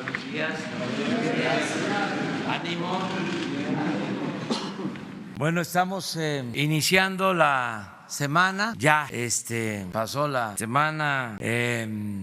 Buenos días. Ánimo. Bueno, estamos iniciando la semana, ya pasó la semana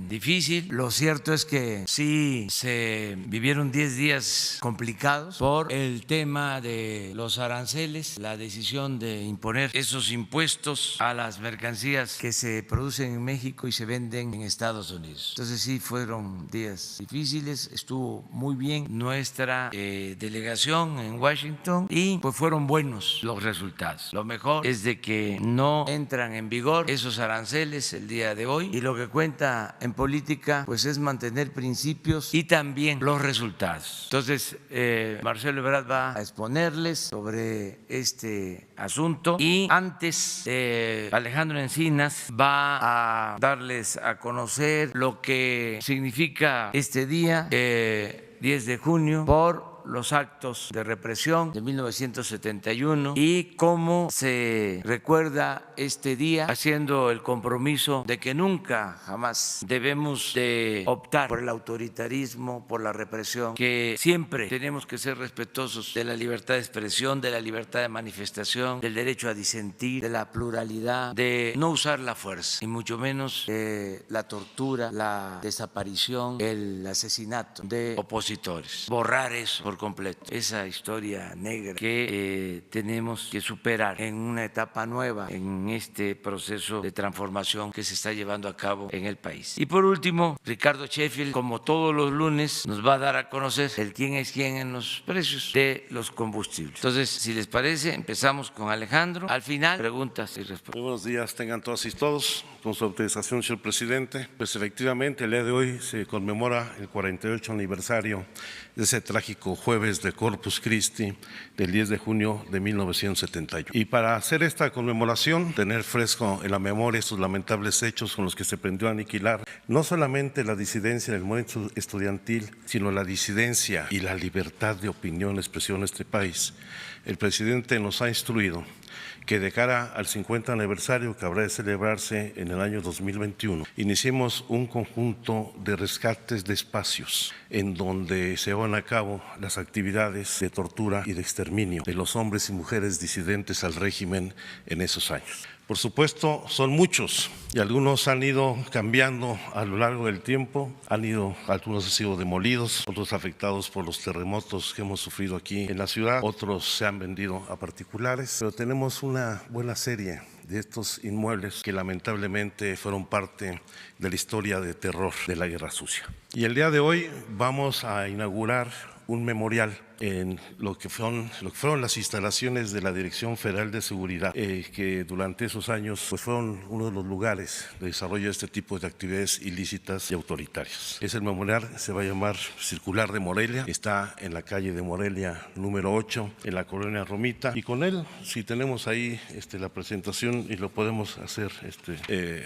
difícil. Lo cierto es que sí se vivieron 10 días complicados por el tema de los aranceles, la decisión de imponer esos impuestos a las mercancías que se producen en México y se venden en Estados Unidos. Entonces sí fueron días difíciles, estuvo muy bien nuestra delegación en Washington y pues fueron buenos los resultados. Lo mejor es de que no entran en vigor esos aranceles el día de hoy y lo que cuenta en política pues es mantener principios y también los resultados. Entonces Marcelo Ebrard va a exponerles sobre este asunto y antes Alejandro Encinas va a darles a conocer lo que significa este día 10 de junio por los actos de represión de 1971 y cómo se recuerda este día haciendo el compromiso de que nunca jamás debemos de optar por el autoritarismo, por la represión, que siempre tenemos que ser respetuosos de la libertad de expresión, de la libertad de manifestación, del derecho a disentir, de la pluralidad, de no usar la fuerza y mucho menos la tortura, la desaparición, el asesinato de opositores. Borrar eso por completo, esa historia negra que tenemos que superar en una etapa nueva en este proceso de transformación que se está llevando a cabo en el país. Y por último, Ricardo Sheffield, como todos los lunes, nos va a dar a conocer el quién es quién en los precios de los combustibles. Entonces, si les parece, empezamos con Alejandro. Al final, preguntas y respuestas. Muy buenos días, tengan todas y todos. Con su autorización, señor presidente, pues efectivamente el día de hoy se conmemora el 48 aniversario de ese trágico jueves de Corpus Christi del 10 de junio de 1971. Y para hacer esta conmemoración, tener fresco en la memoria estos lamentables hechos con los que se pretendió aniquilar no solamente la disidencia del movimiento estudiantil, sino la disidencia y la libertad de opinión y expresión en este país, el presidente nos ha instruido que de cara al 50 aniversario que habrá de celebrarse en el año 2021, iniciemos un conjunto de rescates de espacios en donde se van a cabo las actividades de tortura y de exterminio de los hombres y mujeres disidentes al régimen en esos años. Por supuesto, son muchos y algunos han ido cambiando a lo largo del tiempo, algunos han sido demolidos, otros afectados por los terremotos que hemos sufrido aquí en la ciudad, otros se han vendido a particulares, pero tenemos una buena serie de estos inmuebles que lamentablemente fueron parte de la historia de terror de la Guerra Sucia. Y el día de hoy vamos a inaugurar un memorial en lo que fueron las instalaciones de la Dirección Federal de Seguridad, que durante esos años pues fueron uno de los lugares de desarrollo de este tipo de actividades ilícitas y autoritarias. Ese memorial se va a llamar Circular de Morelia, está en la calle de Morelia número 8, en la colonia Romita, y con él, si tenemos ahí la presentación y lo podemos hacer,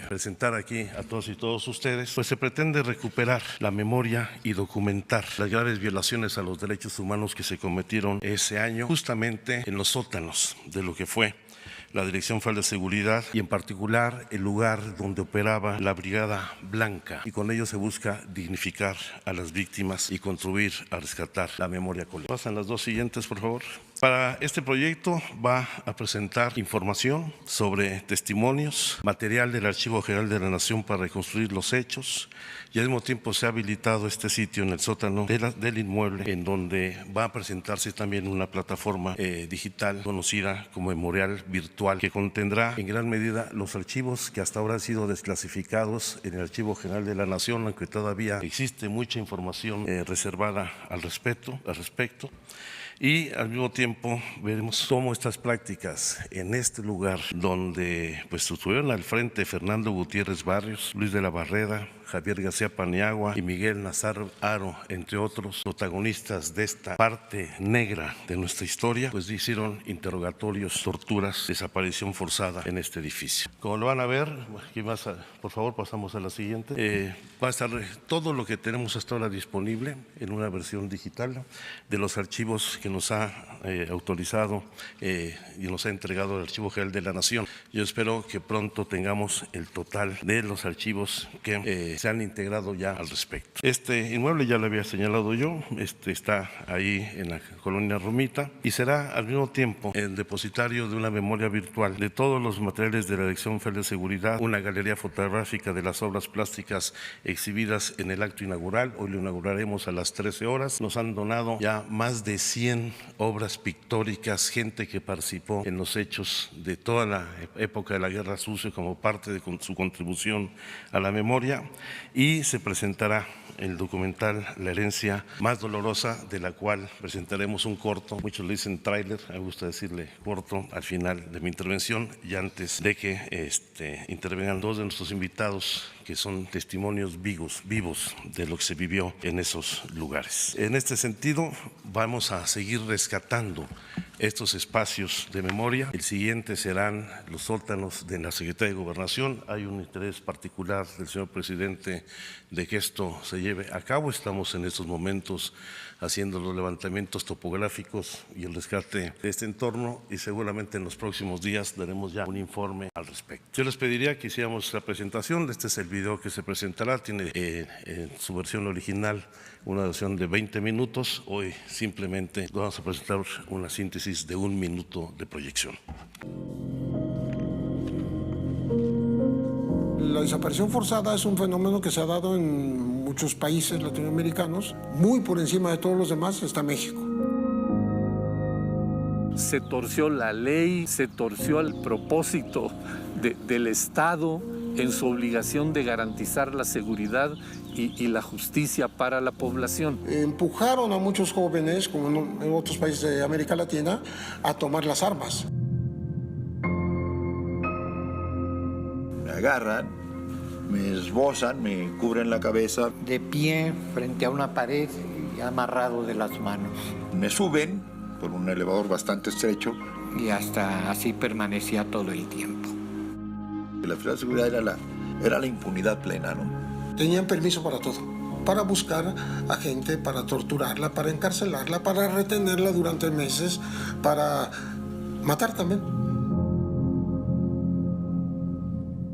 presentar aquí a todos y todos ustedes, pues se pretende recuperar la memoria y documentar las graves violaciones a los derechos humanos que se cometieron ese año justamente en los sótanos de lo que fue la Dirección Federal de Seguridad y en particular el lugar donde operaba la Brigada Blanca, y con ello se busca dignificar a las víctimas y contribuir a rescatar la memoria colectiva. Pasan las dos siguientes, por favor. Para este proyecto va a presentar información sobre testimonios, material del Archivo General de la Nación para reconstruir los hechos, y al mismo tiempo se ha habilitado este sitio en el sótano del inmueble, en donde va a presentarse también una plataforma digital conocida como Memorial Virtual, que contendrá en gran medida los archivos que hasta ahora han sido desclasificados en el Archivo General de la Nación, aunque todavía existe mucha información reservada al respecto. Y al mismo tiempo veremos cómo estas prácticas en este lugar donde pues estuvieron al frente Fernando Gutiérrez Barrios, Luis de la Barrera, Javier García Paniagua y Miguel Nazar Haro, entre otros protagonistas de esta parte negra de nuestra historia, pues hicieron interrogatorios, torturas, desaparición forzada en este edificio. Como lo van a ver, por favor pasamos a la siguiente, va a estar todo lo que tenemos hasta ahora disponible en una versión digital de los archivos que nos ha autorizado y nos ha entregado el Archivo General de la Nación. Yo espero que pronto tengamos el total de los archivos que se han integrado ya al respecto. Este inmueble ya lo había señalado yo, está ahí en la colonia Romita y será al mismo tiempo el depositario de una memoria virtual de todos los materiales de la Dirección Federal de Seguridad, una galería fotográfica de las obras plásticas exhibidas en el acto inaugural. Hoy lo inauguraremos a las 13 horas. Nos han donado ya más de 100 obras pictóricas, gente que participó en los hechos de toda la época de la Guerra Sucia como parte de su contribución a la memoria, y se presentará el documental La herencia más dolorosa, de la cual presentaremos un corto, muchos le dicen tráiler, me gusta decirle corto, al final de mi intervención y antes de que intervengan dos de nuestros invitados que son testimonios vivos de lo que se vivió en esos lugares. En este sentido, vamos a seguir rescatando estos espacios de memoria. El siguiente serán los sótanos de la Secretaría de Gobernación. Hay un interés particular del señor presidente de que esto se lleve a cabo. Estamos en estos momentos haciendo los levantamientos topográficos y el rescate de este entorno, y seguramente en los próximos días daremos ya un informe al respecto. Yo les pediría que hiciéramos la presentación. Este es el video que se presentará, tiene en su versión original una duración de 20 minutos. Hoy simplemente vamos a presentar una síntesis de 1 minuto de proyección. La desaparición forzada es un fenómeno que se ha dado en muchos países latinoamericanos. Muy por encima de todos los demás está México. Se torció la ley, se torció el propósito del Estado en su obligación de garantizar la seguridad y la justicia para la población. Empujaron a muchos jóvenes, como en otros países de América Latina, a tomar las armas. Me agarran, me esbozan, me cubren la cabeza. De pie frente a una pared y amarrado de las manos. Me suben por un elevador bastante estrecho. Y hasta así permanecía todo el tiempo. La Federal de Seguridad era la impunidad plena, ¿no? Tenían permiso para todo. Para buscar a gente, para torturarla, para encarcelarla, para retenerla durante meses, para matar también.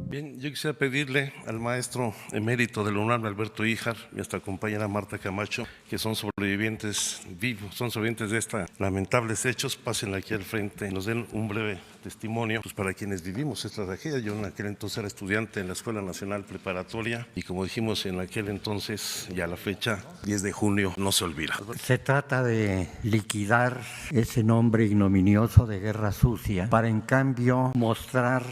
Bien, yo quisiera pedirle al maestro emérito de la UNAM, Alberto Híjar, y a nuestra compañera Marta Camacho, que son sobrevivientes vivos, son sobrevivientes de estos lamentables hechos, pasen aquí al frente y nos den un breve testimonio pues, para quienes vivimos esta tragedia. Yo en aquel entonces era estudiante en la Escuela Nacional Preparatoria y, como dijimos en aquel entonces, ya la fecha, 10 de junio, no se olvida. Se trata de liquidar ese nombre ignominioso de guerra sucia para, en cambio, mostrar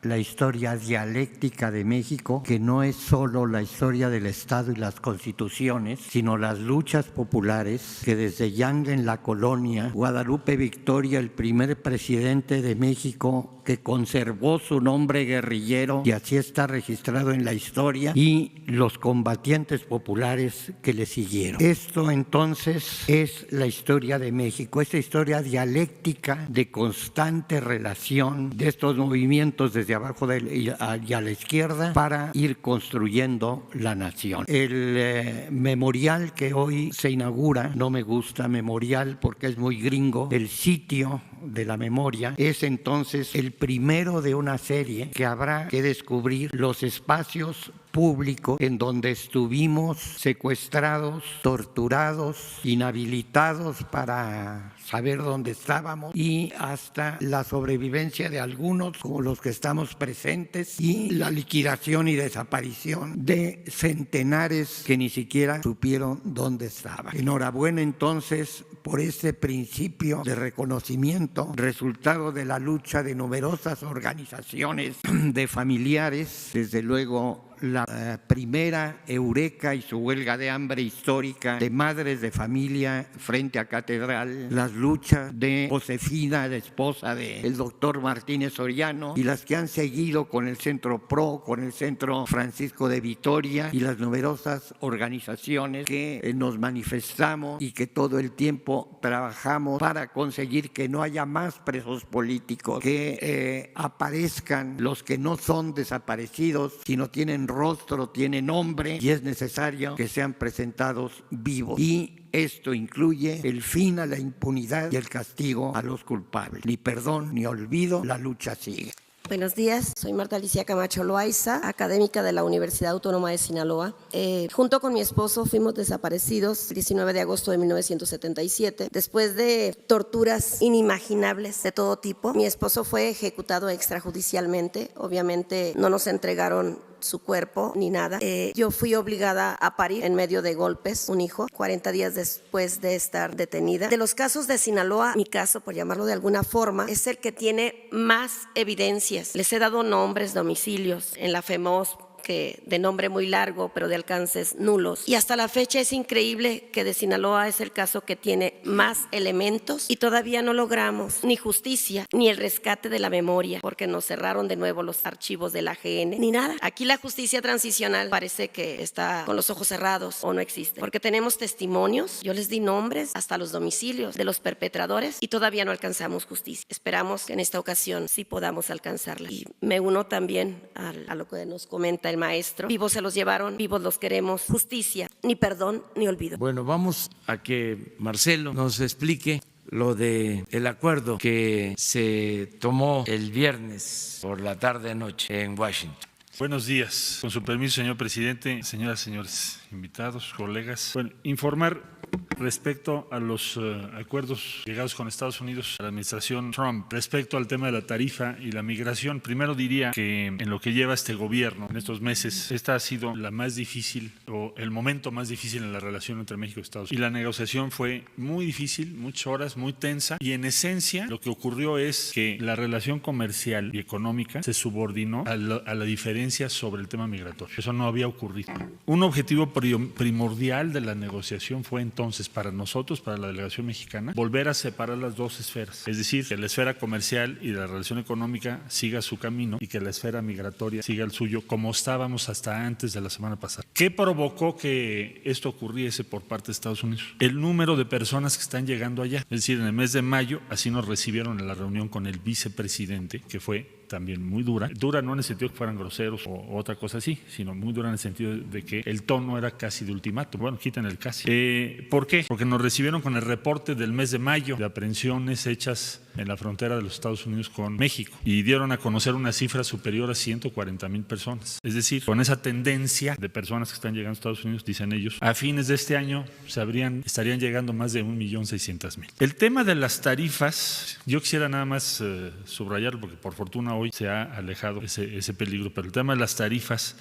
la historia dialéctica de México, que no es solo la historia del Estado y las constituciones, sino las luchas populares que desde Yanga en la colonia, Guadalupe Victoria, el primer presidente de México que conservó su nombre guerrillero, y así está registrado en la historia, y los combatientes populares que le siguieron. Esto entonces es la historia de México, esa historia dialéctica de constante relación de estos movimientos desde abajo y a la izquierda para ir construyendo la nación. El memorial que hoy se inaugura, no me gusta memorial porque es muy gringo, el sitio de la memoria, es entonces el primero de una serie que habrá que descubrir los espacios públicos en donde estuvimos secuestrados, torturados, inhabilitados para saber dónde estábamos, y hasta la sobrevivencia de algunos, como los que estamos presentes, y la liquidación y desaparición de centenares que ni siquiera supieron dónde estaban. Enhorabuena entonces por este principio de reconocimiento, resultado de la lucha de numerosas organizaciones de familiares, desde luego la primera Eureka y su huelga de hambre histórica de madres de familia frente a Catedral, las luchas de Josefina, la esposa del doctor Martínez Soriano, y las que han seguido con el Centro PRO, con el Centro Francisco de Vitoria y las numerosas organizaciones que nos manifestamos y que todo el tiempo trabajamos para conseguir que no haya más presos políticos, que aparezcan los que no son desaparecidos, sino tienen rostro, tiene nombre, y es necesario que sean presentados vivos. Y esto incluye el fin a la impunidad y el castigo a los culpables. Ni perdón ni olvido, la lucha sigue. Buenos días, soy Marta Alicia Camacho Loaiza, académica de la Universidad Autónoma de Sinaloa. Junto con mi esposo fuimos desaparecidos el 19 de agosto de 1977, después de torturas inimaginables de todo tipo. Mi esposo fue ejecutado extrajudicialmente, obviamente no nos entregaron su cuerpo ni nada. Yo fui obligada a parir en medio de golpes un hijo 40 días después de estar detenida. De los casos de Sinaloa, mi caso, por llamarlo de alguna forma, es el que tiene más evidencias. Les he dado nombres, domicilios en la FEMOS, que de nombre muy largo, pero de alcances nulos. Y hasta la fecha es increíble que de Sinaloa es el caso que tiene más elementos y todavía no logramos ni justicia, ni el rescate de la memoria, porque nos cerraron de nuevo los archivos del AGN, ni nada. Aquí la justicia transicional parece que está con los ojos cerrados o no existe, porque tenemos testimonios, yo les di nombres, hasta los domicilios de los perpetradores y todavía no alcanzamos justicia. Esperamos que en esta ocasión sí podamos alcanzarla. Y me uno también a lo que nos comenta el maestro. Vivos se los llevaron, vivos los queremos. Justicia, ni perdón ni olvido. Bueno, vamos a que Marcelo nos explique lo de el acuerdo que se tomó el viernes por la tarde-noche en Washington. Buenos días. Con su permiso, señor presidente, señoras y señores invitados, colegas. Bueno, informar respecto a los acuerdos llegados con Estados Unidos a la administración Trump respecto al tema de la tarifa y la migración. Primero diría que en lo que lleva este gobierno en estos meses, esta ha sido la más difícil o el momento más difícil en la relación entre México y Estados Unidos. Y la negociación fue muy difícil, muchas horas, muy tensa y en esencia lo que ocurrió es que la relación comercial y económica se subordinó a la diferencia sobre el tema migratorio. Eso no había ocurrido. Un objetivo primordial de la negociación fue entonces para nosotros, para la delegación mexicana, volver a separar las dos esferas. Es decir, que la esfera comercial y la relación económica siga su camino y que la esfera migratoria siga el suyo, como estábamos hasta antes de la semana pasada. ¿Qué provocó que esto ocurriese por parte de Estados Unidos? El número de personas que están llegando allá. Es decir, en el mes de mayo, así nos recibieron en la reunión con el vicepresidente, que fue también muy dura. Dura no en el sentido que fueran groseros o otra cosa así, sino muy dura en el sentido de que el tono era casi de ultimátum. Bueno, quitan el casi. ¿Por qué? Porque nos recibieron con el reporte del mes de mayo de aprehensiones hechas en la frontera de los Estados Unidos con México y dieron a conocer una cifra superior a 140,000 personas. Es decir, con esa tendencia de personas que están llegando a Estados Unidos, dicen ellos, a fines de este año estarían llegando más de 1,600,000. El tema de las tarifas, yo quisiera nada más subrayarlo porque por fortuna hoy se ha alejado ese peligro, pero el tema de las tarifas,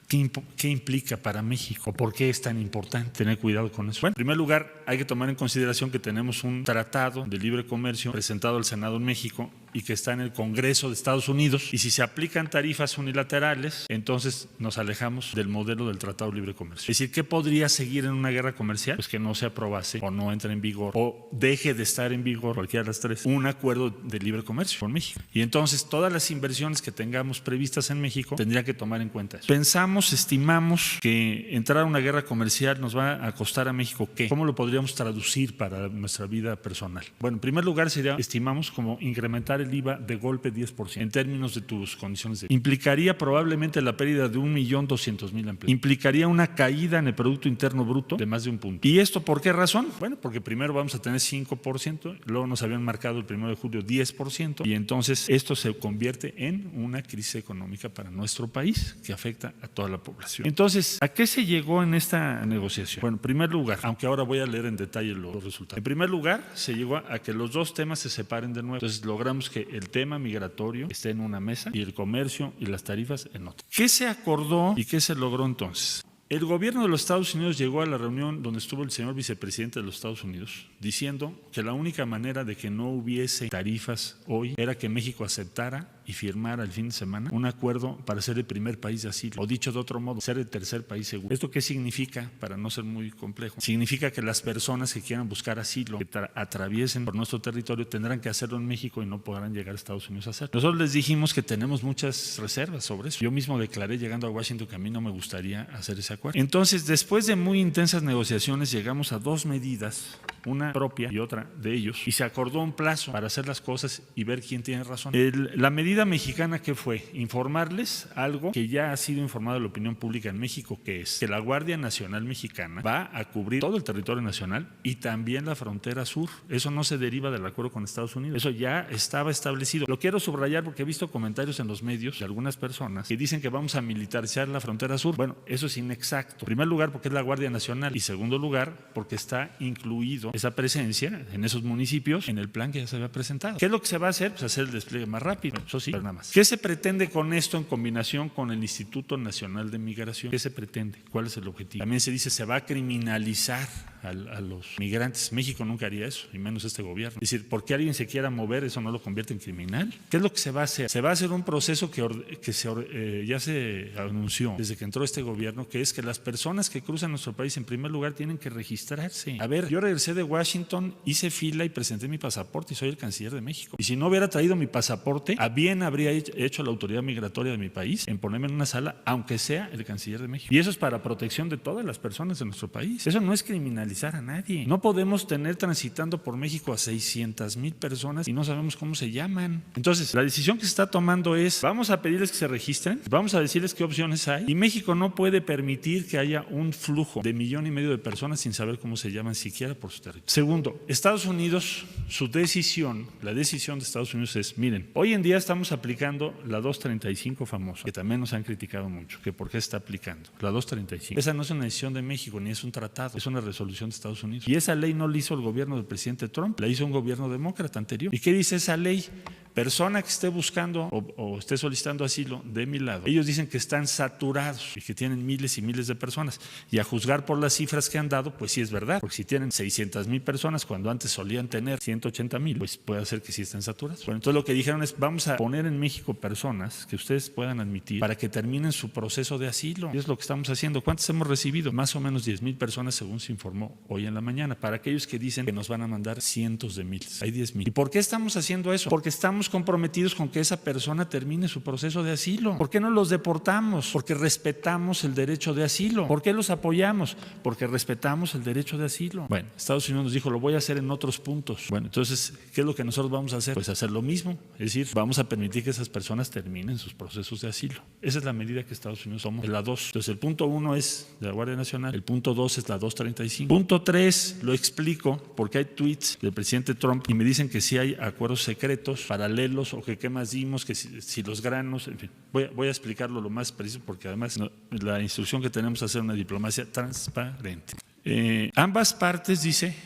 ¿qué implica para México? ¿Por qué es tan importante tener cuidado con eso? Bueno, en primer lugar, hay que tomar en consideración que tenemos un tratado de libre comercio presentado al Senado en México y que está en el Congreso de Estados Unidos, y si se aplican tarifas unilaterales, entonces nos alejamos del modelo del Tratado de Libre Comercio. Es decir, ¿qué podría seguir en una guerra comercial? Pues que no se aprobase o no entre en vigor o deje de estar en vigor, cualquiera de las tres, un acuerdo de libre comercio con México. Y entonces todas las inversiones que tengamos previstas en México tendrían que tomar en cuenta eso. Estimamos que entrar a una guerra comercial nos va a costar a México ¿qué? ¿Cómo lo podríamos traducir para nuestra vida personal? Bueno, en primer lugar estimamos como incrementar el IVA de golpe 10% en términos de tus condiciones de vida. Implicaría probablemente la pérdida de 1,200,000 empleos. Implicaría una caída en el Producto Interno Bruto de más de 1 punto. ¿Y esto por qué razón? Bueno, porque primero vamos a tener 5%, luego nos habían marcado el 1 de julio 10%, y entonces esto se convierte en una crisis económica para nuestro país que afecta a toda la población. Entonces, ¿a qué se llegó en esta negociación? Bueno, en primer lugar, aunque ahora voy a leer en detalle los resultados. En primer lugar, se llegó a que los dos temas se separen de nuevo. Entonces, logramos que el tema migratorio esté en una mesa y el comercio y las tarifas en otra. ¿Qué se acordó y qué se logró entonces? El gobierno de los Estados Unidos llegó a la reunión donde estuvo el señor vicepresidente de los Estados Unidos diciendo que la única manera de que no hubiese tarifas hoy era que México aceptara y firmara el fin de semana un acuerdo para ser el primer país de asilo, o dicho de otro modo, ser el tercer país seguro. ¿Esto qué significa? Para no ser muy complejo, significa que las personas que quieran buscar asilo, que atraviesen por nuestro territorio, tendrán que hacerlo en México y no podrán llegar a Estados Unidos a hacerlo. Nosotros les dijimos que tenemos muchas reservas sobre eso. Yo mismo declaré llegando a Washington que a mí no me gustaría hacer ese acuerdo. Entonces, después de muy intensas negociaciones, llegamos a dos medidas una propia y otra de ellos, y se acordó un plazo para hacer las cosas y ver quién tiene razón. La medida mexicana, ¿qué fue? Informarles algo que ya ha sido informado a la opinión pública en México, que es que la Guardia Nacional Mexicana va a cubrir todo el territorio nacional y también la frontera sur. Eso no se deriva del acuerdo con Estados Unidos, eso ya estaba establecido. Lo quiero subrayar porque he visto comentarios en los medios de algunas personas que dicen que vamos a militarizar la frontera sur. Bueno, eso es inexacto. En primer lugar, porque es la Guardia Nacional, y segundo lugar, porque está incluido esa presencia en esos municipios en el plan que ya se había presentado. ¿Qué es lo que se va a hacer? Pues hacer el despliegue más rápido, eso sí, pero nada más. ¿Qué se pretende con esto en combinación con el Instituto Nacional de Migración? ¿Qué se pretende? ¿Cuál es el objetivo? También se dice se va a criminalizar a los migrantes. México nunca haría eso, y menos este gobierno. Es decir, ¿por qué alguien se quiera mover, eso no lo convierte en criminal? ¿Qué es lo que se va a hacer? Se va a hacer un proceso que ya se anunció desde que entró este gobierno, que es que las personas que cruzan nuestro país en primer lugar tienen que registrarse. A ver, yo regresé de Washington, hice fila y presenté mi pasaporte y soy el canciller de México. Y si no hubiera traído mi pasaporte, a bien habría hecho la autoridad migratoria de mi país en ponerme en una sala, aunque sea el canciller de México. Y eso es para protección de todas las personas de nuestro país. Eso no es criminalizar a nadie. No podemos tener transitando por México a 600,000 personas y no sabemos cómo se llaman. Entonces, la decisión que se está tomando es, vamos a pedirles que se registren, vamos a decirles qué opciones hay, y México no puede permitir que haya un flujo de 1,5 millones de personas sin saber cómo se llaman siquiera por su territorio. Segundo, Estados Unidos, la decisión de Estados Unidos es, miren, hoy en día estamos aplicando la 235 famosa, que también nos han criticado mucho, que por qué se está aplicando. La 235. Esa no es una decisión de México, ni es un tratado, es una resolución de Estados Unidos. Y esa ley no la hizo el gobierno del presidente Trump, la hizo un gobierno demócrata anterior. ¿Y qué dice esa ley? Persona que esté buscando o esté solicitando asilo de mi lado, ellos dicen que están saturados y que tienen miles y miles de personas, y a juzgar por las cifras que han dado, pues sí es verdad, porque si tienen 600,000 personas cuando antes solían tener 180,000, pues puede ser que sí estén saturados. Bueno, entonces lo que dijeron es, vamos a poner en México personas que ustedes puedan admitir para que terminen su proceso de asilo, y es lo que estamos haciendo. ¿Cuántas hemos recibido? Más o menos 10,000 personas, según se informó hoy en la mañana. Para aquellos que dicen que nos van a mandar cientos de miles, hay 10,000. ¿Y por qué estamos haciendo eso? Porque estamos comprometidos con que esa persona termine su proceso de asilo. ¿Por qué no los deportamos? Porque respetamos el derecho de asilo. ¿Por qué los apoyamos? Porque respetamos el derecho de asilo. Bueno, Estados Unidos nos dijo, lo voy a hacer en otros puntos. Bueno, entonces, ¿qué es lo que nosotros vamos a hacer? Pues hacer lo mismo. Es decir, vamos a permitir que esas personas terminen sus procesos de asilo. Esa es la medida que Estados Unidos tomó, la 2. Entonces, el punto 1 es de la Guardia Nacional, el punto 2 es la 235. Punto 3, lo explico porque hay tweets del presidente Trump y me dicen que sí hay acuerdos secretos, paralelos, o que qué más dimos, que si los granos, en fin. Voy a explicarlo lo más preciso porque además la instrucción que tenemos es hacer una diplomacia transparente. Ambas partes, dice,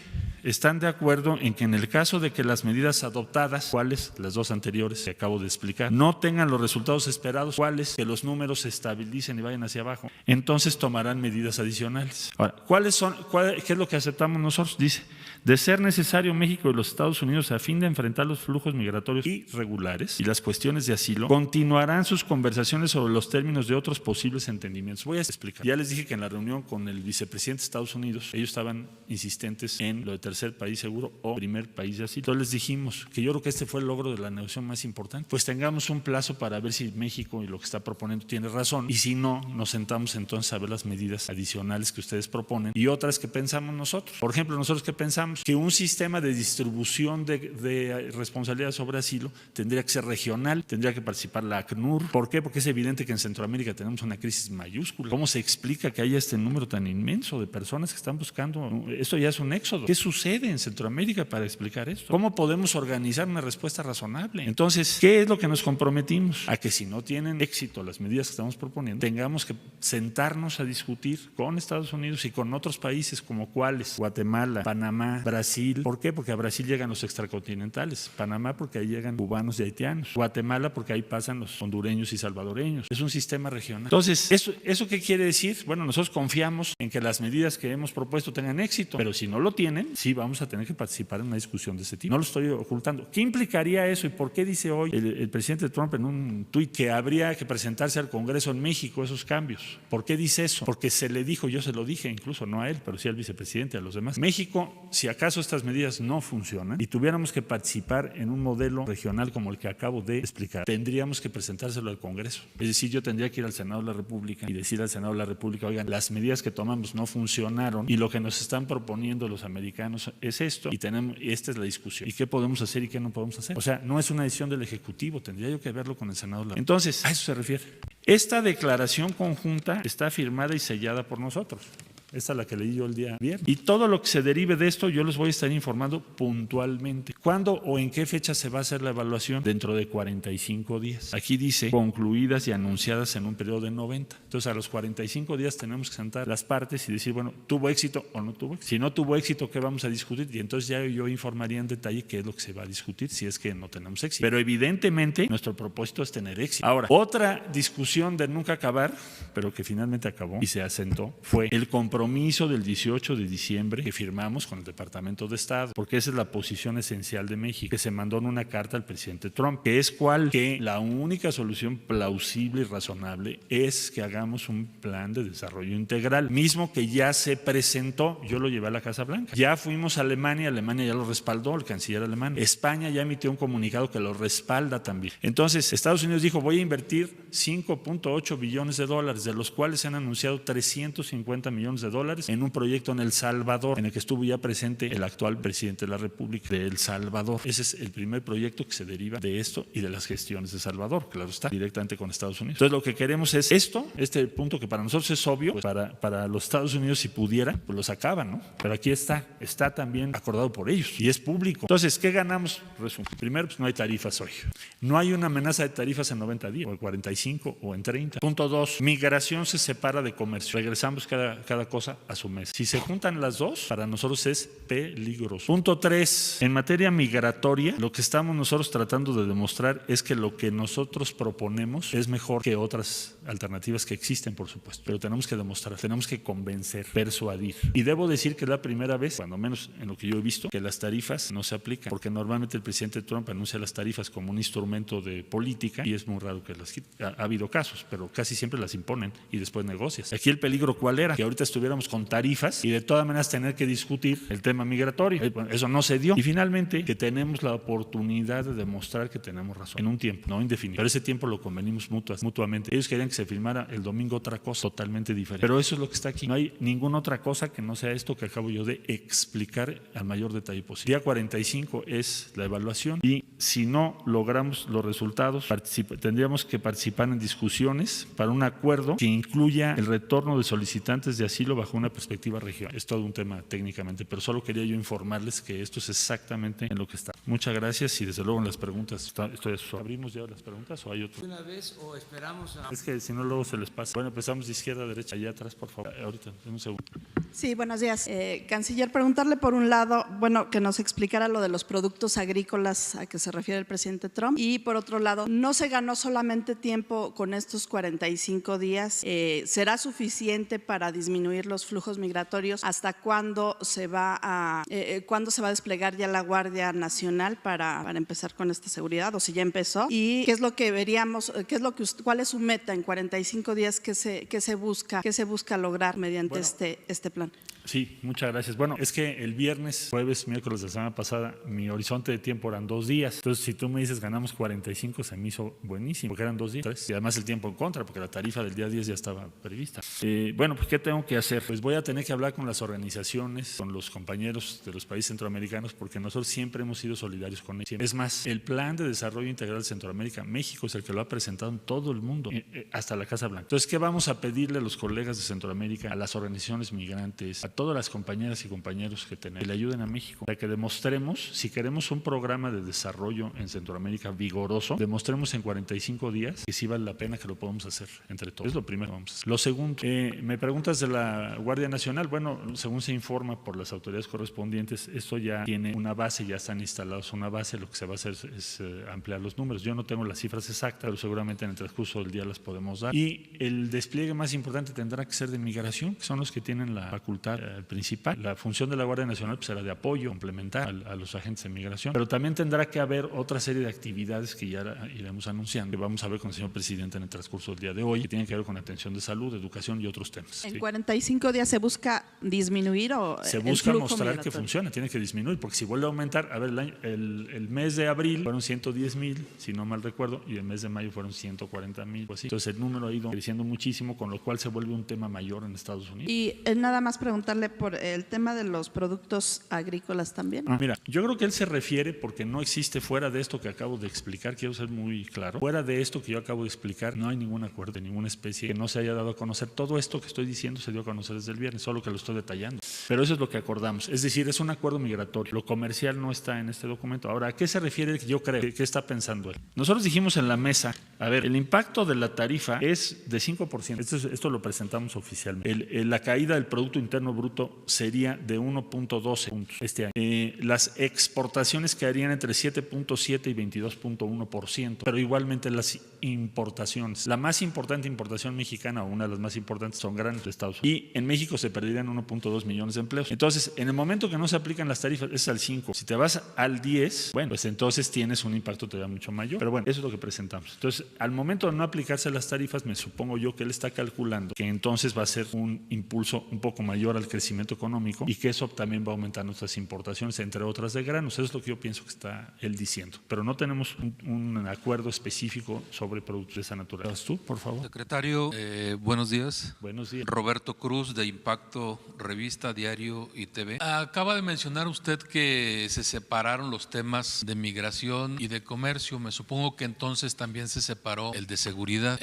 están de acuerdo en que en el caso de que las medidas adoptadas, cuáles, las dos anteriores que acabo de explicar, no tengan los resultados esperados, cuáles, que los números se estabilicen y vayan hacia abajo, entonces tomarán medidas adicionales. Ahora, ¿qué es lo que aceptamos nosotros? Dice, de ser necesario, México y los Estados Unidos, a fin de enfrentar los flujos migratorios irregulares y las cuestiones de asilo, continuarán sus conversaciones sobre los términos de otros posibles entendimientos. Voy a explicar. Ya les dije que en la reunión con el vicepresidente de Estados Unidos, ellos estaban insistentes en lo de tercer país seguro o primer país de asilo. Entonces les dijimos que yo creo que este fue el logro de la negociación más importante. Pues tengamos un plazo para ver si México y lo que está proponiendo tiene razón, y si no, nos sentamos entonces a ver las medidas adicionales que ustedes proponen y otras que pensamos nosotros. Por ejemplo, nosotros que pensamos que un sistema de distribución de responsabilidad sobre asilo tendría que ser regional, tendría que participar la ACNUR. ¿Por qué? Porque es evidente que en Centroamérica tenemos una crisis mayúscula. ¿Cómo se explica que haya este número tan inmenso de personas que están buscando? Esto ya es un éxodo. ¿Qué sucede en Centroamérica para explicar esto? ¿Cómo podemos organizar una respuesta razonable? Entonces, ¿qué es lo que nos comprometimos? A que si no tienen éxito las medidas que estamos proponiendo, tengamos que sentarnos a discutir con Estados Unidos y con otros países como cuáles, Guatemala, Panamá, Brasil. ¿Por qué? Porque a Brasil llegan los extracontinentales, Panamá porque ahí llegan cubanos y haitianos, Guatemala porque ahí pasan los hondureños y salvadoreños. Es un sistema regional. Entonces, ¿eso qué quiere decir? Bueno, nosotros confiamos en que las medidas que hemos propuesto tengan éxito, pero si no lo tienen, sí vamos a tener que participar en una discusión de ese tipo. No lo estoy ocultando. ¿Qué implicaría eso y por qué dice hoy el presidente Trump en un tuit que habría que presentarse al Congreso en México esos cambios? ¿Por qué dice eso? Porque se le dijo, yo se lo dije, incluso no a él, pero sí al vicepresidente, a los demás. México, si acaso estas medidas no funcionan y tuviéramos que participar en un modelo regional como el que acabo de explicar, tendríamos que presentárselo al Congreso. Es decir, yo tendría que ir al Senado de la República y decir al Senado de la República, oigan, las medidas que tomamos no funcionaron y lo que nos están proponiendo los americanos mexicanos es esto y esta es la discusión. ¿Y qué podemos hacer y qué no podemos hacer? O sea, no es una decisión del Ejecutivo, tendría yo que verlo con el Senado. Entonces, a eso se refiere. Esta declaración conjunta está firmada y sellada por nosotros. Esta es la que leí yo el día viernes. Y todo lo que se derive de esto yo les voy a estar informando puntualmente. ¿Cuándo o en qué fecha se va a hacer la evaluación? Dentro de 45 días. Aquí dice concluidas y anunciadas en un periodo de 90. Entonces a los 45 días tenemos que sentar las partes y decir, bueno, ¿tuvo éxito o no tuvo éxito? Si no tuvo éxito, ¿qué vamos a discutir? Y entonces ya yo informaría en detalle qué es lo que se va a discutir si es que no tenemos éxito. Pero evidentemente nuestro propósito es tener éxito. Ahora, otra discusión de nunca acabar, pero que finalmente acabó y se asentó, fue el compromiso del 18 de diciembre que firmamos con el Departamento de Estado, porque esa es la posición esencial de México, que se mandó en una carta al presidente Trump, que es que la única solución plausible y razonable es que hagamos un plan de desarrollo integral, mismo que ya se presentó. Yo lo llevé a la Casa Blanca. Ya fuimos a Alemania, Alemania ya lo respaldó, el canciller alemán. España ya emitió un comunicado que lo respalda también. Entonces, Estados Unidos dijo, voy a invertir 5.8 billones de dólares, de los cuales se han anunciado 350 millones de dólares en un proyecto en El Salvador, en el que estuvo ya presente el actual presidente de la República de El Salvador. Ese es el primer proyecto que se deriva de esto y de las gestiones de Salvador, claro está, directamente con Estados Unidos. Entonces lo que queremos es esto, este punto que para nosotros es obvio, pues para los Estados Unidos si pudiera, pues lo sacaban, ¿no? Pero aquí está también acordado por ellos y es público. Entonces, ¿qué ganamos? Resumen. Primero, pues no hay tarifas hoy. No hay una amenaza de tarifas en 90 días, o en 45 o en 30. Punto 2, migración se separa de comercio. Regresamos cada cosa a su mes. Si se juntan las dos, para nosotros es peligroso. Punto 3, en materia migratoria, lo que estamos nosotros tratando de demostrar es que lo que nosotros proponemos es mejor que otras alternativas que existen, por supuesto, pero tenemos que demostrar, tenemos que convencer, persuadir. Y debo decir que es la primera vez, cuando menos en lo que yo he visto, que las tarifas no se aplican, porque normalmente el presidente Trump anuncia las tarifas como un instrumento de política y es muy raro que las quite. Ha habido casos, pero casi siempre las imponen y después negocias. Aquí el peligro, ¿cuál era? Que ahorita estuviéramos con tarifas y de todas maneras tener que discutir el tema migratorio. Eso no se dio. Y finalmente, que tenemos la oportunidad de demostrar que tenemos razón en un tiempo, no indefinido. Pero ese tiempo lo convenimos mutuamente. Ellos querían que se firmara el domingo otra cosa totalmente diferente. Pero eso es lo que está aquí. No hay ninguna otra cosa que no sea esto que acabo yo de explicar al mayor detalle posible. Día 45 es la evaluación y si no logramos los resultados, tendríamos que participar en discusiones para un acuerdo que incluya el retorno de solicitantes de asilo bajo una perspectiva regional. Es todo un tema técnicamente, pero solo quería yo informarles que esto es exactamente en lo que está. Muchas gracias y desde luego en las preguntas. ¿Abrimos ya las preguntas o hay otro? ¿Una vez o esperamos a...? Es que si no luego se les pasa. Bueno, empezamos de izquierda a derecha. Allá atrás, por favor. Ahorita, un segundo. Sí, buenos días. Canciller, preguntarle por un lado, bueno, que nos explicara lo de los productos agrícolas a que se refiere el presidente Trump y por otro lado, no se ganó solamente tiempo con estos 45 días. ¿Será suficiente para disminuir los flujos migratorios? ¿Hasta cuándo se va a desplegar ya la Guardia Nacional para empezar con esta seguridad o si ya empezó? ¿Y qué es lo que veríamos, cuál es su meta en 45 días que se busca lograr mediante este plan? Sí, muchas gracias. Bueno, es que el viernes, jueves, miércoles de la semana pasada, mi horizonte de tiempo eran 2 días. Entonces, si tú me dices ganamos 45, se me hizo buenísimo, porque eran 2 días. 3. Y además el tiempo en contra, porque la tarifa del día 10 ya estaba prevista. Bueno, pues ¿qué tengo que hacer? Pues voy a tener que hablar con las organizaciones, con los compañeros de los países centroamericanos, porque nosotros siempre hemos sido solidarios con ellos. Es más, el Plan de Desarrollo Integral de Centroamérica, México es el que lo ha presentado en todo el mundo, hasta la Casa Blanca. Entonces, ¿qué vamos a pedirle a los colegas de Centroamérica, a las organizaciones migrantes, a todas las compañeras y compañeros que tenemos, que le ayuden a México, para que demostremos, si queremos un programa de desarrollo en Centroamérica vigoroso, demostremos en 45 días que sí vale la pena, que lo podemos hacer entre todos. Es lo primero que vamos a hacer. Lo segundo, me preguntas de la Guardia Nacional. Bueno, según se informa por las autoridades correspondientes, esto ya tiene una base, ya están instalados una base. Lo que se va a hacer es ampliar los números. Yo no tengo las cifras exactas, pero seguramente en el transcurso del día las podemos dar. Y el despliegue más importante tendrá que ser de migración, que son los que tienen la facultad principal. La función de la Guardia Nacional pues, será de apoyo, complementar a los agentes de migración, pero también tendrá que haber otra serie de actividades que ya iremos anunciando, que vamos a ver con el señor presidente en el transcurso del día de hoy, que tienen que ver con atención de salud, educación y otros temas. ¿En 45 días se busca disminuir o se busca mostrar que funciona? Tiene que disminuir, porque si vuelve a aumentar, a ver, el mes de abril fueron 110,000, si no mal recuerdo, y el mes de mayo fueron 140,000, pues sí. Entonces el número ha ido creciendo muchísimo, con lo cual se vuelve un tema mayor en Estados Unidos. Y nada más preguntar preguntarle por el tema de los productos agrícolas también. Mira, yo creo que él se refiere, porque no existe fuera de esto que acabo de explicar, quiero ser muy claro, fuera de esto que yo acabo de explicar, no hay ningún acuerdo de ninguna especie que no se haya dado a conocer. Todo esto que estoy diciendo se dio a conocer desde el viernes, solo que lo estoy detallando. Pero eso es lo que acordamos, es decir, es un acuerdo migratorio. Lo comercial no está en este documento. Ahora, ¿a qué se refiere? Yo creo, ¿qué está pensando él? Nosotros dijimos en la mesa, a ver, el impacto de la tarifa es de 5%. Esto lo presentamos oficialmente. La caída del Producto Interno Bruto sería de 1.12 puntos este año. Las exportaciones caerían entre 7.7 y 22.1%, pero igualmente las importaciones. La más importante importación mexicana, o una de las más importantes, son grandes de Estados Unidos. Y en México se perderían 1.2 millones de empleos. Entonces, en el momento que no se aplican las tarifas, es al 5. Si te vas al 10, bueno, pues entonces tienes un impacto todavía mucho mayor. Pero bueno, eso es lo que presentamos. Entonces, al momento de no aplicarse las tarifas, me supongo yo que él está calculando que entonces va a ser un impulso un poco mayor al crecimiento económico y que eso también va a aumentar nuestras importaciones, entre otras de granos. Eso es lo que yo pienso que está él diciendo. Pero no tenemos un acuerdo específico sobre productos de esa naturaleza. ¿Tú, por favor? Secretario, buenos días. Buenos días. Roberto Cruz, de Impacto, Revista, Diario y TV. Acaba de mencionar usted que se separaron los temas de migración y de comercio. Me supongo que entonces también se separó el de seguridad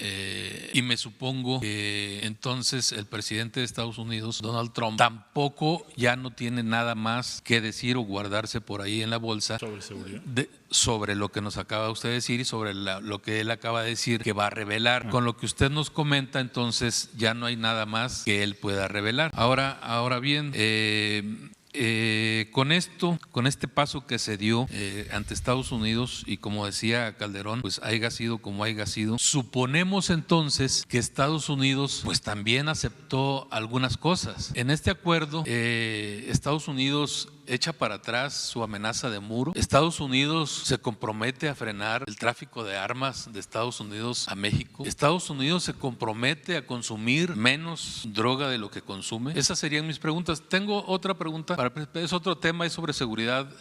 y me supongo que entonces el presidente de Estados Unidos, Donald Trump, tampoco ya no tiene nada más que decir o guardarse por ahí en la bolsa sobre seguridad. Sobre lo que nos acaba usted de decir y sobre lo que él acaba de decir que va a revelar. Con lo que usted nos comenta, entonces ya no hay nada más que él pueda revelar. Ahora bien, con este paso que se dio ante Estados Unidos, y como decía Calderón, pues haya sido como haya sido, suponemos entonces que Estados Unidos pues también aceptó algunas cosas. En este acuerdo, Estados Unidos echa para atrás su amenaza de muro. Estados Unidos se compromete a frenar el tráfico de armas de Estados Unidos a México. Estados Unidos se compromete a consumir menos droga de lo que consume. Esas serían mis preguntas. Tengo otra pregunta, es otro tema, es sobre seguridad.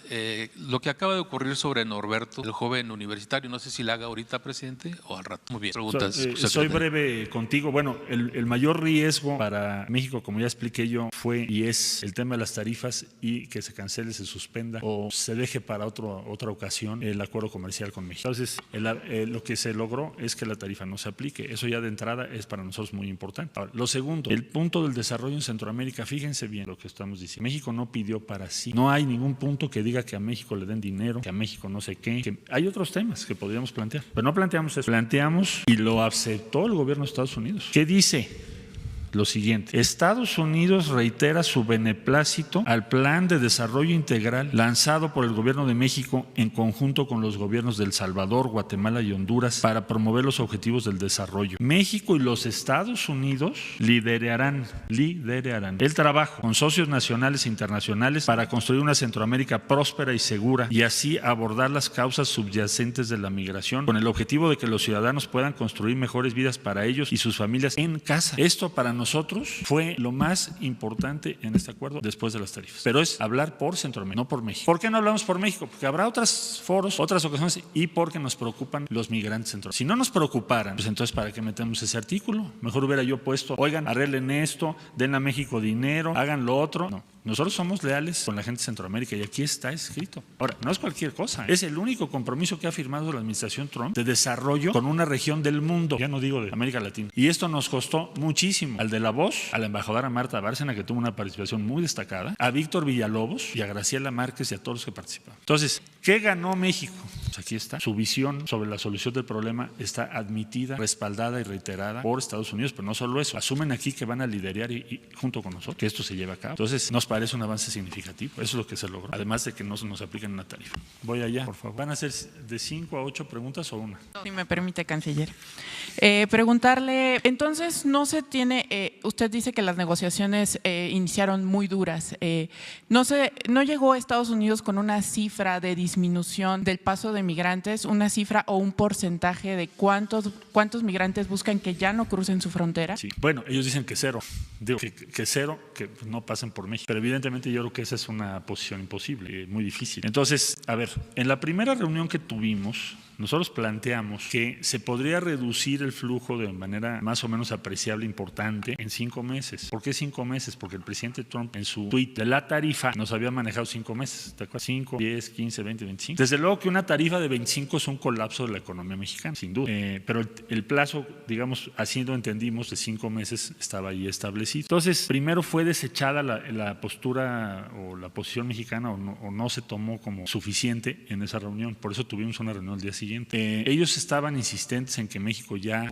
Lo que acaba de ocurrir sobre Norberto, el joven universitario, no sé si la haga ahorita, presidente, o al rato. Muy bien, preguntas. Soy breve contigo. Bueno, el mayor riesgo para México, como ya expliqué yo, fue y es el tema de las tarifas y que se cancele, se suspenda o se deje para otra ocasión el acuerdo comercial con México. Entonces, lo que se logró es que la tarifa no se aplique. Eso ya de entrada es para nosotros muy importante. Ahora, lo segundo, el punto del desarrollo en Centroamérica, fíjense bien lo que estamos diciendo. México no pidió para sí. No hay ningún punto que diga que a México le den dinero, que a México no sé qué. Que hay otros temas que podríamos plantear, pero no planteamos eso. Planteamos y lo aceptó el gobierno de Estados Unidos. ¿Qué dice? Lo siguiente: Estados Unidos reitera su beneplácito al Plan de Desarrollo Integral lanzado por el Gobierno de México en conjunto con los gobiernos de El Salvador, Guatemala y Honduras para promover los objetivos del desarrollo. México y los Estados Unidos liderarán el trabajo con socios nacionales e internacionales para construir una Centroamérica próspera y segura y así abordar las causas subyacentes de la migración con el objetivo de que los ciudadanos puedan construir mejores vidas para ellos y sus familias en casa. Esto para nosotros fue lo más importante en este acuerdo después de las tarifas. Pero es hablar por Centroamérica, no por México. ¿Por qué no hablamos por México? Porque habrá otros foros, otras ocasiones y porque nos preocupan los migrantes centroamericanos. Si no nos preocuparan, pues entonces ¿para qué metemos ese artículo? Mejor hubiera yo puesto, oigan, arreglen esto, den a México dinero, hagan lo otro. No. Nosotros somos leales con la gente de Centroamérica y aquí está escrito. Ahora, no es cualquier cosa, es el único compromiso que ha firmado la administración Trump de desarrollo con una región del mundo, ya no digo de América Latina. Y esto nos costó muchísimo. Al de La Voz, a la embajadora Marta Bárcena, que tuvo una participación muy destacada, a Víctor Villalobos y a Graciela Márquez y a todos los que participaron. Entonces, ¿qué ganó México? Pues aquí está. Su visión sobre la solución del problema está admitida, respaldada y reiterada por Estados Unidos, pero no solo eso. Asumen aquí que van a liderar y junto con nosotros que esto se lleve a cabo. Entonces, nos parece un avance significativo. Eso es lo que se logró. Además de que no se nos apliquen una tarifa. Voy allá, por favor. ¿Van a ser de 5 a 8 preguntas o una? Si me permite, canciller. Preguntarle, entonces no se tiene, usted dice que las negociaciones iniciaron muy duras. ¿No llegó Estados Unidos con una cifra de disminución del paso de migrantes, una cifra o un porcentaje de cuántos migrantes buscan que ya no crucen su frontera? Sí. Bueno, ellos dicen que cero. Digo que cero, que no pasen por México. Pero evidentemente yo creo que esa es una posición imposible, muy difícil. Entonces, a ver, en la primera reunión que tuvimos, nosotros planteamos que se podría reducir el flujo de manera más o menos apreciable, importante, en 5 meses. ¿Por qué 5 meses? Porque el presidente Trump en su tuit de la tarifa nos había manejado 5 meses. ¿Te acuerdas? 5, 10, 15, 20, 25. Desde luego que una tarifa de 25 es un colapso de la economía mexicana, sin duda. Pero el plazo, digamos, así lo entendimos, de 5 meses estaba ahí establecido. Entonces, primero fue desechada la postura o la posición mexicana o no se tomó como suficiente en esa reunión. Por eso tuvimos una reunión el día siguiente. Ellos estaban insistentes en que México ya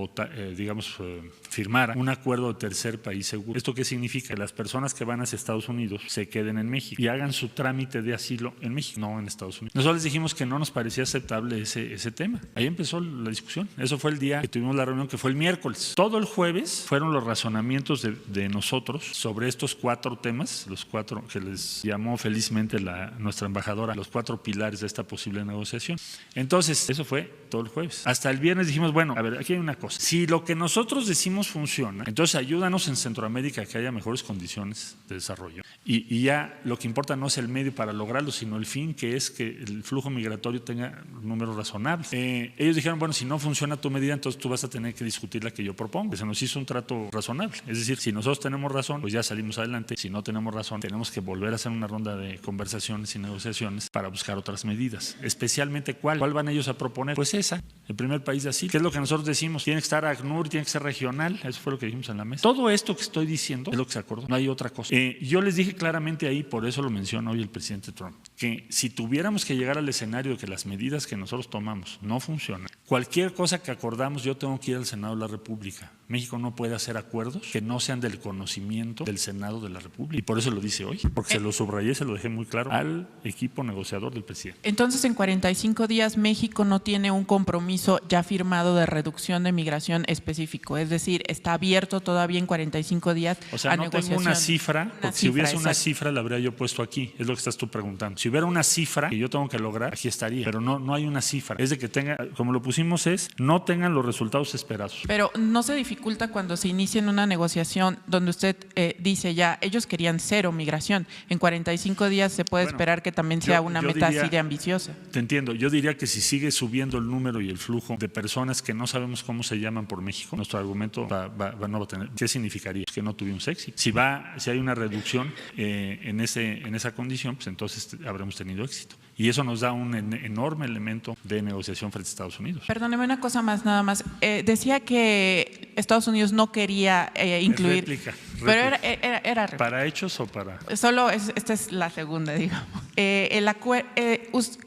firmara un acuerdo de tercer país seguro. ¿Esto qué significa? Que las personas que van hacia Estados Unidos se queden en México y hagan su trámite de asilo en México, no en Estados Unidos. Nosotros les dijimos que no nos parecía aceptable ese tema. Ahí empezó la discusión. Eso fue el día que tuvimos la reunión, que fue el miércoles. Todo el jueves fueron los razonamientos de nosotros sobre estos 4 temas, los 4 que les llamó felizmente nuestra embajadora, los 4 pilares de esta posible negociación. Entonces, eso fue todo el jueves. Hasta el viernes dijimos, bueno, a ver, aquí hay una cosa. Si lo que nosotros decimos funciona, entonces ayúdanos en Centroamérica a que haya mejores condiciones de desarrollo. Y ya lo que importa no es el medio para lograrlo, sino el fin, que es que el flujo migratorio tenga números razonables. Ellos dijeron, bueno, si no funciona tu medida, entonces tú vas a tener que discutir la que yo propongo. Se nos hizo un trato razonable. Es decir, si nosotros tenemos razón, pues ya salimos adelante. Si no tenemos razón, tenemos que volver a hacer una ronda de conversaciones y negociaciones para buscar otras medidas. Especialmente, ¿cuál van ellos a proponer? Pues esa, el primer país de asilo. ¿Qué es lo que nosotros decimos? Tiene que estar ACNUR, tiene que ser regional. Eso fue lo que dijimos en la mesa. Todo esto que estoy diciendo es lo que se acordó. No hay otra cosa. Yo les dije claramente ahí, por eso lo menciona hoy el presidente Trump, que si tuviéramos que llegar al escenario de que las medidas que nosotros tomamos no funcionan, cualquier cosa que acordamos, yo tengo que ir al Senado de la República. México no puede hacer acuerdos que no sean del conocimiento del Senado de la República. Y por eso lo dice hoy, porque se lo subrayé, se lo dejé muy claro al equipo negociador del presidente. Entonces, en 45 días, México no tiene un compromiso ya firmado de reducción de migración específico. Es decir, está abierto todavía en 45 días o sea, a no negociación. Tengo una cifra, porque si hubiese una cifra la habría yo puesto aquí. Es lo que estás tú preguntando. Si hubiera una cifra que yo tengo que lograr, aquí estaría. Pero no hay una cifra. Es de que tenga, como lo pusimos, no tengan los resultados esperados. Pero no se dificulta cuando se inicia en una negociación donde usted dice ya, ellos querían 0 migración. En 45 días se puede esperar que también sea una meta así de ambiciosa. Te entiendo. Yo diría que si sigue subiendo el número y el flujo de personas que no sabemos cómo se llaman por México, nuestro argumento no va a tener. ¿Qué significaría? Que no tuvimos éxito. Si hay una reducción en esa condición, pues entonces habremos tenido éxito. Y eso nos da un enorme elemento de negociación frente a Estados Unidos. Perdóneme una cosa más, nada más. Decía que Estados Unidos no quería incluir… Réplica. Pero era réplica. ¿Para hechos o para...? Solo esta es la segunda, digamos. Que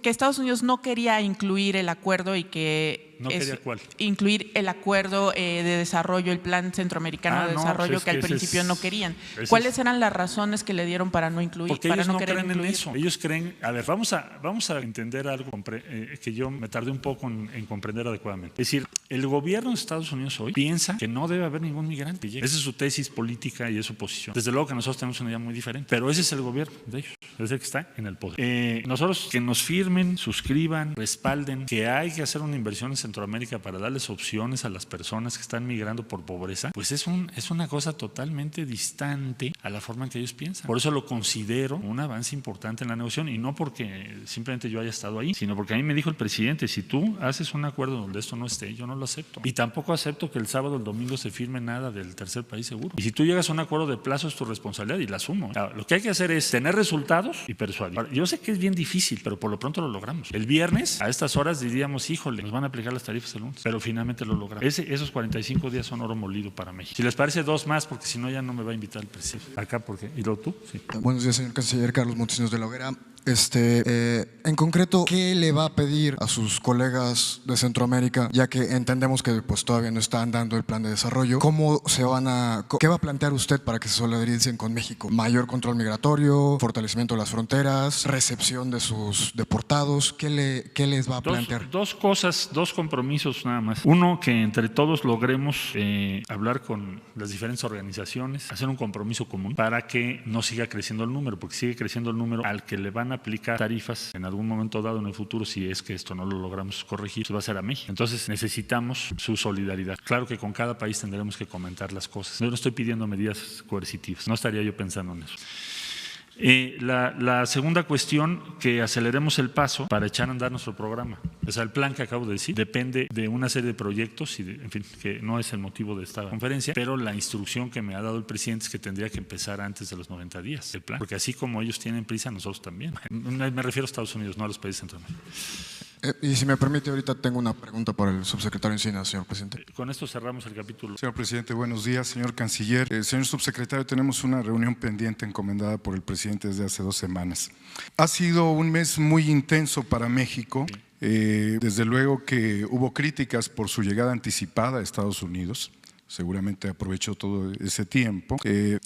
Estados Unidos no quería incluir el acuerdo y que… ¿No quería cuál? Incluir el acuerdo de desarrollo, el Plan Centroamericano de Desarrollo, pues que al principio no querían. ¿Cuáles eran las razones que le dieron para no incluir? Porque para ellos no querer creen incluir? en eso. Ellos creen… A ver, vamos a entender algo que yo me tardé un poco en comprender adecuadamente. Es decir, el gobierno de Estados Unidos hoy piensa que no debe haber ningún migrante. Esa es su tesis política y es su posición. Desde luego que nosotros tenemos una idea muy diferente, pero ese es el gobierno de ellos, es el que está en el poder. Nosotros que nos firmen, suscriban, respalden que hay que hacer una inversión en Centroamérica para darles opciones a las personas que están migrando por pobreza, pues es una cosa totalmente distante a la forma en que ellos piensan. Por eso lo considero un avance importante en la negociación, y no porque simplemente yo haya estado ahí, sino porque a mí me dijo el presidente, si tú haces un acuerdo donde esto no esté, yo no lo acepto. Y tampoco acepto que el sábado o el domingo se firme nada del tercer país seguro. Y si tú llegas a un acuerdo de plazo, es tu responsabilidad y la asumo. Ahora, lo que hay que hacer es tener resultados y persuadir. Ahora, yo sé que es bien difícil, pero por lo pronto lo logramos. El viernes, a estas horas diríamos, híjole, nos van a aplicar las tarifas el lunes, pero finalmente lo logramos. Esos 45 días son oro molido para México. Si les parece, 2 más, porque si no ya no me va a invitar el presidente. Acá, porque ¿y luego tú? Sí. Buenos días, señor canciller. Carlos Montesinos de la Hoguera. En concreto, ¿qué le va a pedir a sus colegas de Centroamérica, ya que entendemos que pues todavía no están dando el plan de desarrollo? ¿Qué va a plantear usted para que se solidaricen con México? ¿Mayor control migratorio, fortalecimiento de las fronteras, recepción de sus deportados? ¿Qué les va a plantear? Dos cosas, 2 compromisos nada más. Uno, que entre todos logremos hablar con las diferentes organizaciones, hacer un compromiso común para que no siga creciendo el número, porque sigue creciendo el número al que le van a aplicar tarifas en algún momento dado en el futuro. Si es que esto no lo logramos corregir, pues va a ser a México. Entonces necesitamos su solidaridad. Claro que con cada país tendremos que comentar las cosas. Yo no estoy pidiendo medidas coercitivas, no estaría yo pensando en eso. La segunda cuestión, que aceleremos el paso para echar a andar nuestro programa. O sea, el plan que acabo de decir depende de una serie de proyectos, y en fin, que no es el motivo de esta conferencia, pero la instrucción que me ha dado el presidente es que tendría que empezar antes de los 90 días el plan, porque así como ellos tienen prisa, nosotros también. Me refiero a Estados Unidos, no a los países centroamericanos. Y si me permite, ahorita tengo una pregunta para el subsecretario Encinas, señor presidente. Con esto cerramos el capítulo. Señor presidente, buenos días. Señor canciller, señor subsecretario, tenemos una reunión pendiente encomendada por el presidente desde hace 2 semanas. Ha sido un mes muy intenso para México. Desde luego que hubo críticas por su llegada anticipada a Estados Unidos. Seguramente aprovechó todo ese tiempo.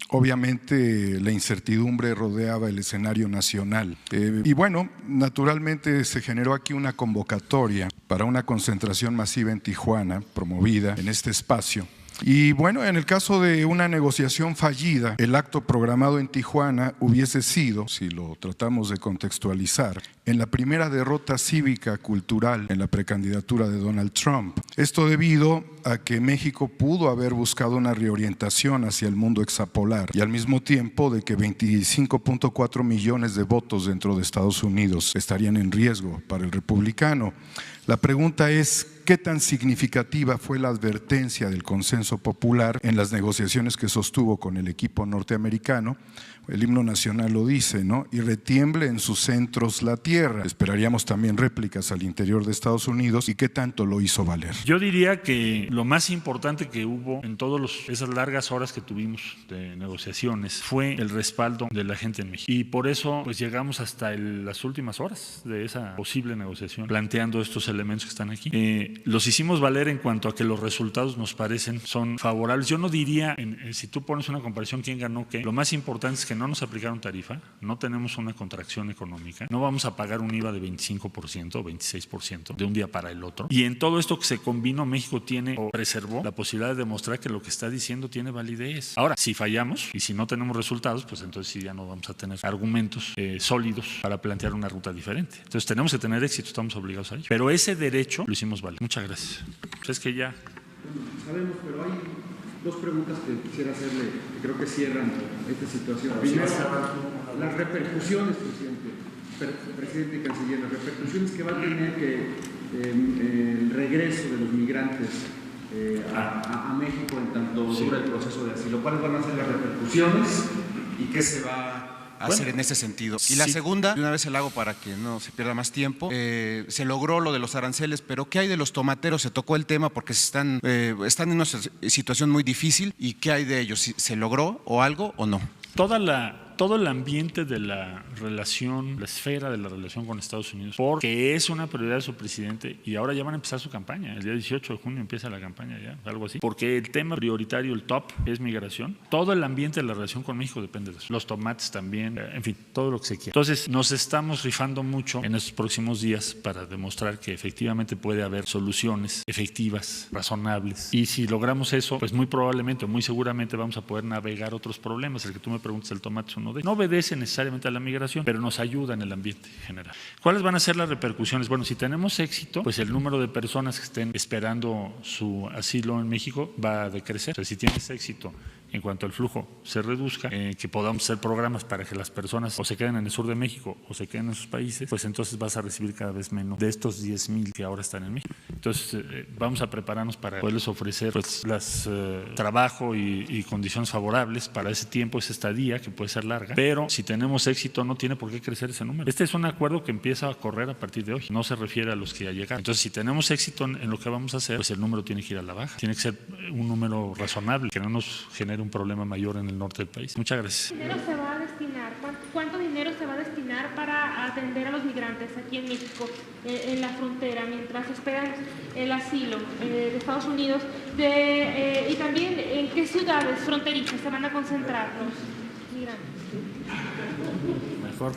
Obviamente la incertidumbre rodeaba el escenario nacional. Y bueno, naturalmente se generó aquí una convocatoria para una concentración masiva en Tijuana, promovida en este espacio. Y bueno, en el caso de una negociación fallida, el acto programado en Tijuana hubiese sido, si lo tratamos de contextualizar, en la primera derrota cívica cultural en la precandidatura de Donald Trump. Esto debido a que México pudo haber buscado una reorientación hacia el mundo hexapolar y al mismo tiempo de que 25.4 millones de votos dentro de Estados Unidos estarían en riesgo para el republicano. La pregunta es, ¿qué tan significativa fue la advertencia del consenso popular en las negociaciones que sostuvo con el equipo norteamericano? El himno nacional lo dice, ¿no? Y retiemble en sus centros la tierra. Esperaríamos también réplicas al interior de Estados Unidos. ¿Y qué tanto lo hizo valer? Yo diría que lo más importante que hubo en todas esas largas horas que tuvimos de negociaciones fue el respaldo de la gente en México. Y por eso pues llegamos hasta las últimas horas de esa posible negociación, planteando estos elementos que están aquí. Los hicimos valer en cuanto a que los resultados nos parecen son favorables. Yo no diría, si tú pones una comparación, quién ganó qué. Lo más importante es que no nos aplicaron tarifa, no tenemos una contracción económica, no vamos a pagar un IVA de 25% o 26% de un día para el otro. Y en todo esto que se combinó, México tiene o preservó la posibilidad de demostrar que lo que está diciendo tiene validez. Ahora, si fallamos y si no tenemos resultados, pues entonces sí ya no vamos a tener argumentos sólidos para plantear una ruta diferente. Entonces tenemos que tener éxito, estamos obligados a ello. Pero ese derecho lo hicimos valer. Muchas gracias. Pues es que ya… Sabemos, pero hay 2 preguntas que quisiera hacerle, que creo que cierran esta situación. Primero, las repercusiones, presidente y canciller, las repercusiones que va a tener el regreso de los migrantes a México en tanto dura el proceso de asilo. ¿Cuáles van a ser las repercusiones y qué se va a hacer en ese sentido? Y la segunda, de una vez se la hago para que no se pierda más tiempo, se logró lo de los aranceles, pero ¿qué hay de los tomateros? Se tocó el tema porque están en una situación muy difícil, ¿y qué hay de ellos? ¿Se logró o algo o no? Todo el ambiente de la relación, la esfera de la relación con Estados Unidos, porque es una prioridad de su presidente y ahora ya van a empezar su campaña. El día 18 de junio empieza la campaña ya, algo así. Porque el tema prioritario, el top, es migración. Todo el ambiente de la relación con México depende de eso. Los tomates también, en fin, todo lo que se quiera. Entonces, nos estamos rifando mucho en estos próximos días para demostrar que efectivamente puede haber soluciones efectivas, razonables. Y si logramos eso, pues muy probablemente, muy seguramente vamos a poder navegar otros problemas. El que tú me preguntas, el tomate es uno de ellos. No obedece necesariamente a la migración, pero nos ayuda en el ambiente general. ¿Cuáles van a ser las repercusiones? Bueno, si tenemos éxito, pues el número de personas que estén esperando su asilo en México va a decrecer. O sea, si tienes éxito en cuanto al flujo se reduzca, que podamos hacer programas para que las personas o se queden en el sur de México o se queden en sus países, pues entonces vas a recibir cada vez menos de estos 10,000 que ahora están en México. Entonces vamos a prepararnos para poderles ofrecer pues, trabajo y condiciones favorables para ese tiempo, esa estadía que puede ser larga, pero si tenemos éxito no tiene por qué crecer ese número. Este es un acuerdo que empieza a correr a partir de hoy, no se refiere a los que ya llegaron. Entonces si tenemos éxito en lo que vamos a hacer, pues el número tiene que ir a la baja, tiene que ser un número razonable, que no nos genere un problema mayor en el norte del país. Muchas gracias. ¿Qué dinero se va a destinar? ¿Cuánto dinero se va a destinar para atender a los migrantes aquí en México, en la frontera, mientras esperan el asilo de Estados Unidos? Y también, ¿en qué ciudades fronterizas se van a concentrar los migrantes? Mejor.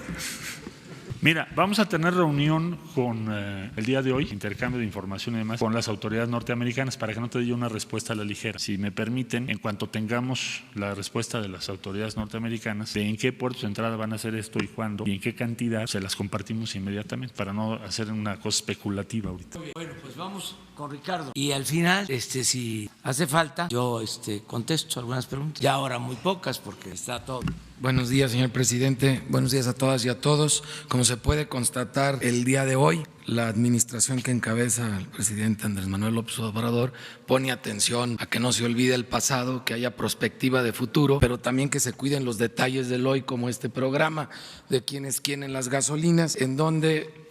Mira, vamos a tener reunión con el día de hoy, intercambio de información y demás, con las autoridades norteamericanas para que no te dé una respuesta a la ligera. Si me permiten, en cuanto tengamos la respuesta de las autoridades norteamericanas de en qué puertos de entrada van a hacer esto y cuándo y en qué cantidad, se las compartimos inmediatamente para no hacer una cosa especulativa ahorita. Bueno, pues vamos con Ricardo. Y al final, si hace falta, yo contesto algunas preguntas. Ya ahora muy pocas porque está todo Buenos días, señor presidente. Buenos días a todas y a todos. Como se puede constatar el día de hoy, la administración que encabeza el presidente Andrés Manuel López Obrador pone atención a que no se olvide el pasado, que haya perspectiva de futuro, pero también que se cuiden los detalles del hoy, como este programa de quienes quieren las gasolinas, en donde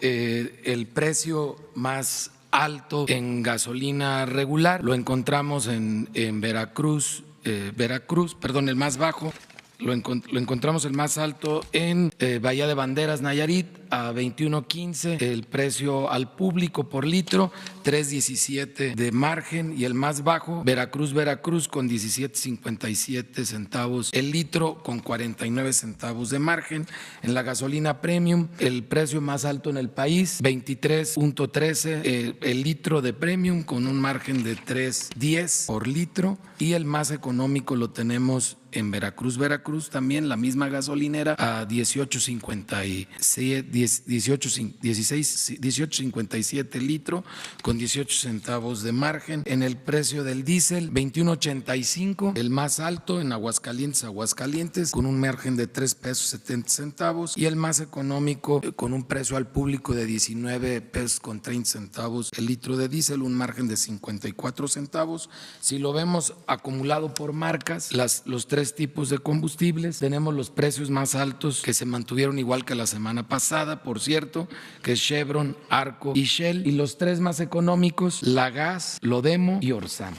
el precio más alto en gasolina regular lo encontramos en Veracruz, el más bajo. Lo encontramos el más alto en Bahía de Banderas, Nayarit, a 21.15, el precio al público por litro, 3.17 de margen, y el más bajo, Veracruz, con 17.57 centavos el litro, con 49 centavos de margen. En la gasolina premium, el precio más alto en el país, 23.13 el litro de premium, con un margen de 3.10 por litro, y el más económico lo tenemos en Veracruz, también la misma gasolinera, a 18.57 litro, con 18 centavos de margen. En el precio del diésel, 21.85, el más alto en Aguascalientes, con un margen de 3 pesos 70 centavos, y el más económico con un precio al público de 19 pesos con 30 centavos el litro de diésel, un margen de 54 centavos. Si lo vemos acumulado por marcas, los tres tipos de combustibles, tenemos los precios más altos que se mantuvieron igual que la semana pasada, por cierto, que es Chevron, Arco y Shell, y los tres más económicos, Lagas, Lodemo y Orsam.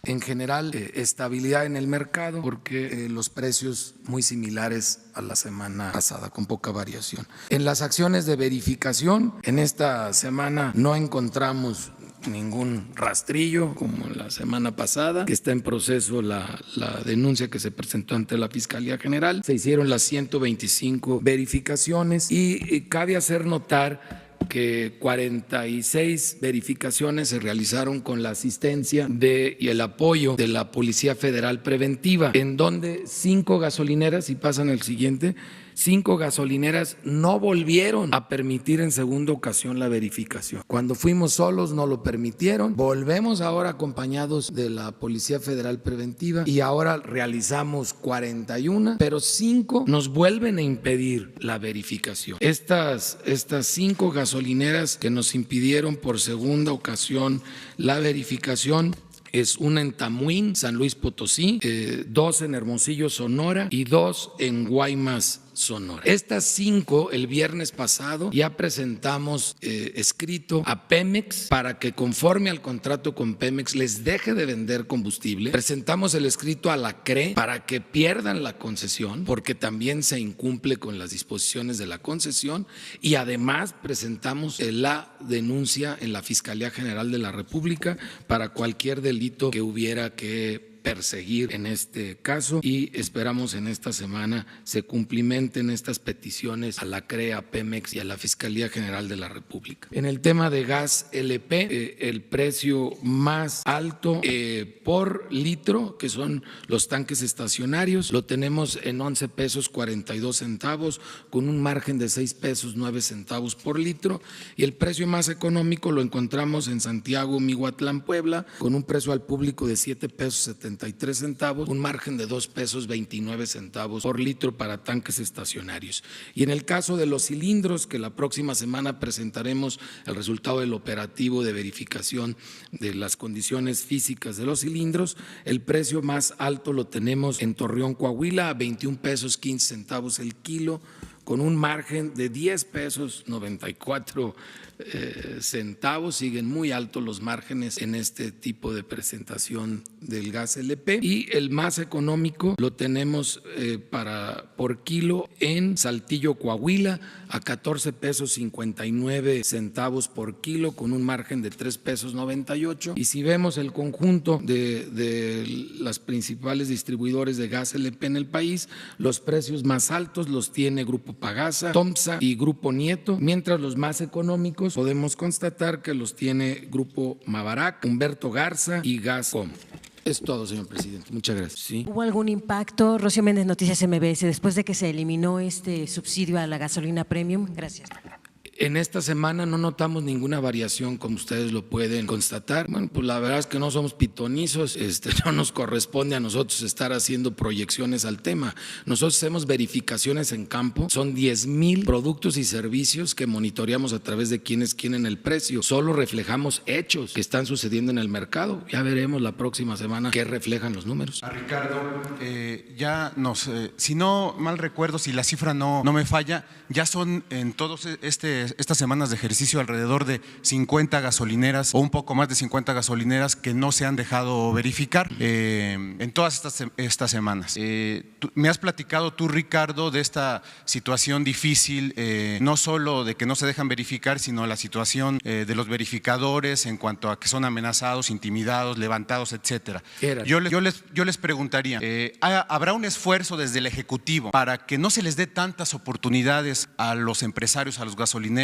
En general, estabilidad en el mercado, porque los precios muy similares a la semana pasada, con poca variación. En las acciones de verificación, en esta semana no encontramos ningún rastrillo como la semana pasada, que está en proceso la denuncia que se presentó ante la Fiscalía General. Se hicieron las 125 verificaciones y cabe hacer notar que 46 verificaciones se realizaron con la asistencia y el apoyo de la Policía Federal Preventiva, en donde 5 gasolineras, y pasan el siguiente, 5 gasolineras no volvieron a permitir en segunda ocasión la verificación. Cuando fuimos solos no lo permitieron, volvemos ahora acompañados de la Policía Federal Preventiva y ahora realizamos 41, pero 5 nos vuelven a impedir la verificación. Estas 5 gasolineras que nos impidieron por segunda ocasión la verificación es una en Tamuín, San Luis Potosí, 2 en Hermosillo, Sonora, y 2 en Guaymas, Sonora. Estas 5, el viernes pasado, ya presentamos escrito a Pemex para que, conforme al contrato con Pemex, les deje de vender combustible. Presentamos el escrito a la CRE para que pierdan la concesión, porque también se incumple con las disposiciones de la concesión, y además presentamos la denuncia en la Fiscalía General de la República para cualquier delito que hubiera que perseguir en este caso, y esperamos en esta semana se cumplimenten estas peticiones a la CRE, a Pemex y a la Fiscalía General de la República. En el tema de gas LP, el precio más alto por litro, que son los tanques estacionarios, lo tenemos en 11 pesos 42 centavos, con un margen de 6 pesos 9 centavos por litro, y el precio más económico lo encontramos en Santiago, Mihuatlán, Puebla, con un precio al público de 7 pesos 73 centavos, un margen de 2 pesos 29 centavos por litro para tanques estacionarios. Y en el caso de los cilindros, que la próxima semana presentaremos el resultado del operativo de verificación de las condiciones físicas de los cilindros, el precio más alto lo tenemos en Torreón, Coahuila, a 21 pesos 15 centavos el kilo, con un margen de 10 pesos 94 centavos. Siguen muy altos los márgenes en este tipo de presentación del gas LP, y el más económico lo tenemos por kilo en Saltillo, Coahuila, a 14 pesos 59 centavos por kilo, con un margen de 3 pesos 98. Y si vemos el conjunto de las principales distribuidores de gas LP en el país, los precios más altos los tiene Grupo Pagasa, Tomsa y Grupo Nieto, mientras los más económicos podemos constatar que los tiene Grupo Mavarac, Humberto Garza y Gascom. Es todo, señor presidente. Muchas gracias. ¿Sí? ¿Hubo algún impacto, Rocío Méndez, Noticias MBS, después de que se eliminó este subsidio a la gasolina premium? Gracias. En esta semana no notamos ninguna variación, como ustedes lo pueden constatar. Bueno, pues la verdad es que no somos pitonizos, no nos corresponde a nosotros estar haciendo proyecciones al tema. Nosotros hacemos verificaciones en campo, son 10,000 productos y servicios que monitoreamos a través de quienes quieren el precio. Solo reflejamos hechos que están sucediendo en el mercado. Ya veremos la próxima semana qué reflejan los números. Ricardo, si no mal recuerdo, si la cifra no me falla, ya son en todas estas semanas de ejercicio alrededor de 50 gasolineras o un poco más de 50 gasolineras que no se han dejado verificar en todas estas semanas. Me has platicado tú, Ricardo, de esta situación difícil, no solo de que no se dejan verificar, sino la situación de los verificadores en cuanto a que son amenazados, intimidados, levantados, etcétera. Yo les preguntaría, ¿habrá un esfuerzo desde el Ejecutivo para que no se les dé tantas oportunidades a los empresarios, a los gasolineros,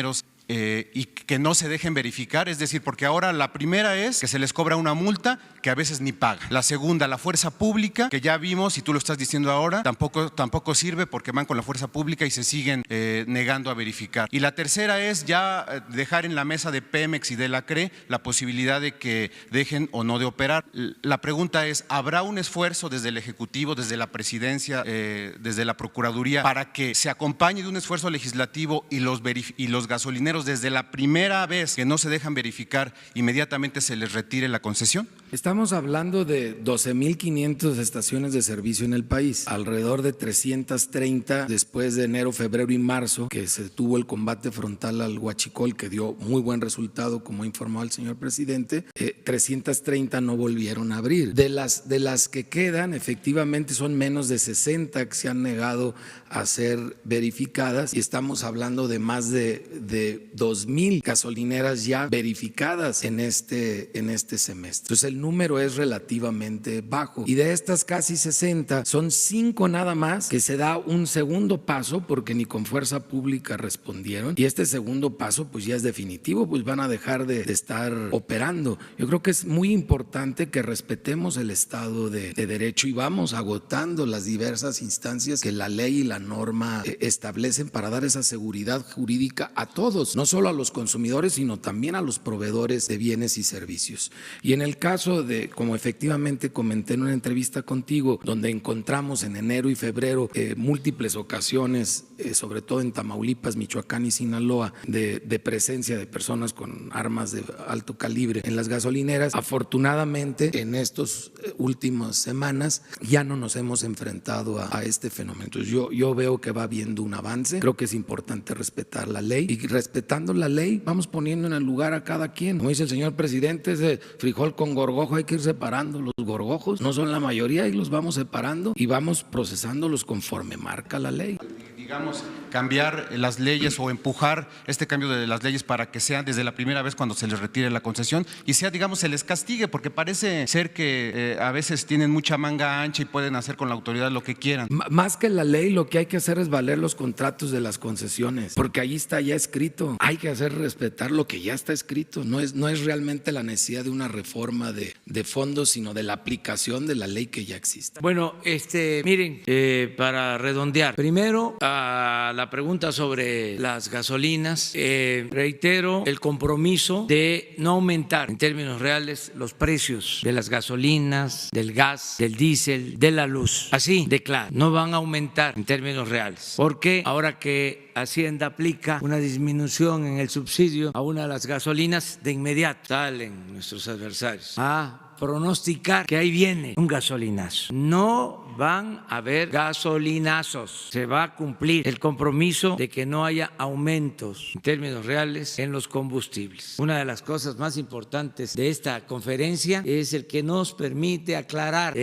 y que no se dejen verificar? Es decir, porque ahora la primera es que se les cobra una multa que a veces ni paga. La segunda, la fuerza pública, que ya vimos y tú lo estás diciendo ahora, tampoco sirve porque van con la fuerza pública y se siguen negando a verificar. Y la tercera es ya dejar en la mesa de Pemex y de la CRE la posibilidad de que dejen o no de operar. La pregunta es, ¿habrá un esfuerzo desde el Ejecutivo, desde la Presidencia, desde la Procuraduría, para que se acompañe de un esfuerzo legislativo y los gasolineros desde la primera vez que no se dejan verificar inmediatamente se les retire la concesión? Estamos hablando de 12,500 estaciones de servicio en el país, alrededor de 330 después de enero, febrero y marzo, que se tuvo el combate frontal al huachicol, que dio muy buen resultado, como informó el señor presidente. 330 no volvieron a abrir. De las que quedan, efectivamente son menos de 60 que se han negado a ser verificadas, y estamos hablando de más de 2,000 gasolineras ya verificadas en este semestre. Entonces el número es relativamente bajo, y de estas casi 60 son 5 nada más que se da un segundo paso porque ni con fuerza pública respondieron, y este segundo paso pues ya es definitivo, pues van a dejar de estar operando. Yo creo que es muy importante que respetemos el Estado de Derecho y vamos agotando las diversas instancias que la ley y la norma establecen para dar esa seguridad jurídica a todos, no solo a los consumidores, sino también a los proveedores de bienes y servicios. Y en el caso de, como efectivamente comenté en una entrevista contigo, donde encontramos en enero y febrero múltiples ocasiones, sobre todo en Tamaulipas, Michoacán y Sinaloa, de presencia de personas con armas de alto calibre en las gasolineras, afortunadamente en estas últimas semanas ya no nos hemos enfrentado a este fenómeno. Entonces yo veo que va habiendo un avance. Creo que es importante respetar la ley, y respetando la ley vamos poniendo en el lugar a cada quien. Como dice el señor presidente, ese frijol con gorgojo hay que ir separando. Los gorgojos no son la mayoría y los vamos separando y vamos procesándolos conforme marca la ley. Digamos, cambiar las leyes o empujar este cambio de las leyes para que sea desde la primera vez cuando se les retire la concesión y sea, digamos, se les castigue, porque parece ser que a veces tienen mucha manga ancha y pueden hacer con la autoridad lo que quieran. Más que la ley, lo que hay que hacer es valer los contratos de las concesiones, porque ahí está ya escrito. Hay que hacer respetar lo que ya está escrito. No es realmente la necesidad de una reforma de fondo, sino de la aplicación de la ley que ya existe. Bueno, miren, para redondear, primero a la pregunta sobre las gasolinas, reitero el compromiso de no aumentar en términos reales los precios de las gasolinas, del gas, del diésel, de la luz. Así de claro, no van a aumentar en términos reales, porque ahora que Hacienda aplica una disminución en el subsidio a una de las gasolinas, de inmediato salen nuestros adversarios a pronosticar que ahí viene un gasolinazo. No van a haber gasolinazos. Se va a cumplir el compromiso de que no haya aumentos en términos reales en los combustibles. Una de las cosas más importantes de esta conferencia es el que nos permite aclarar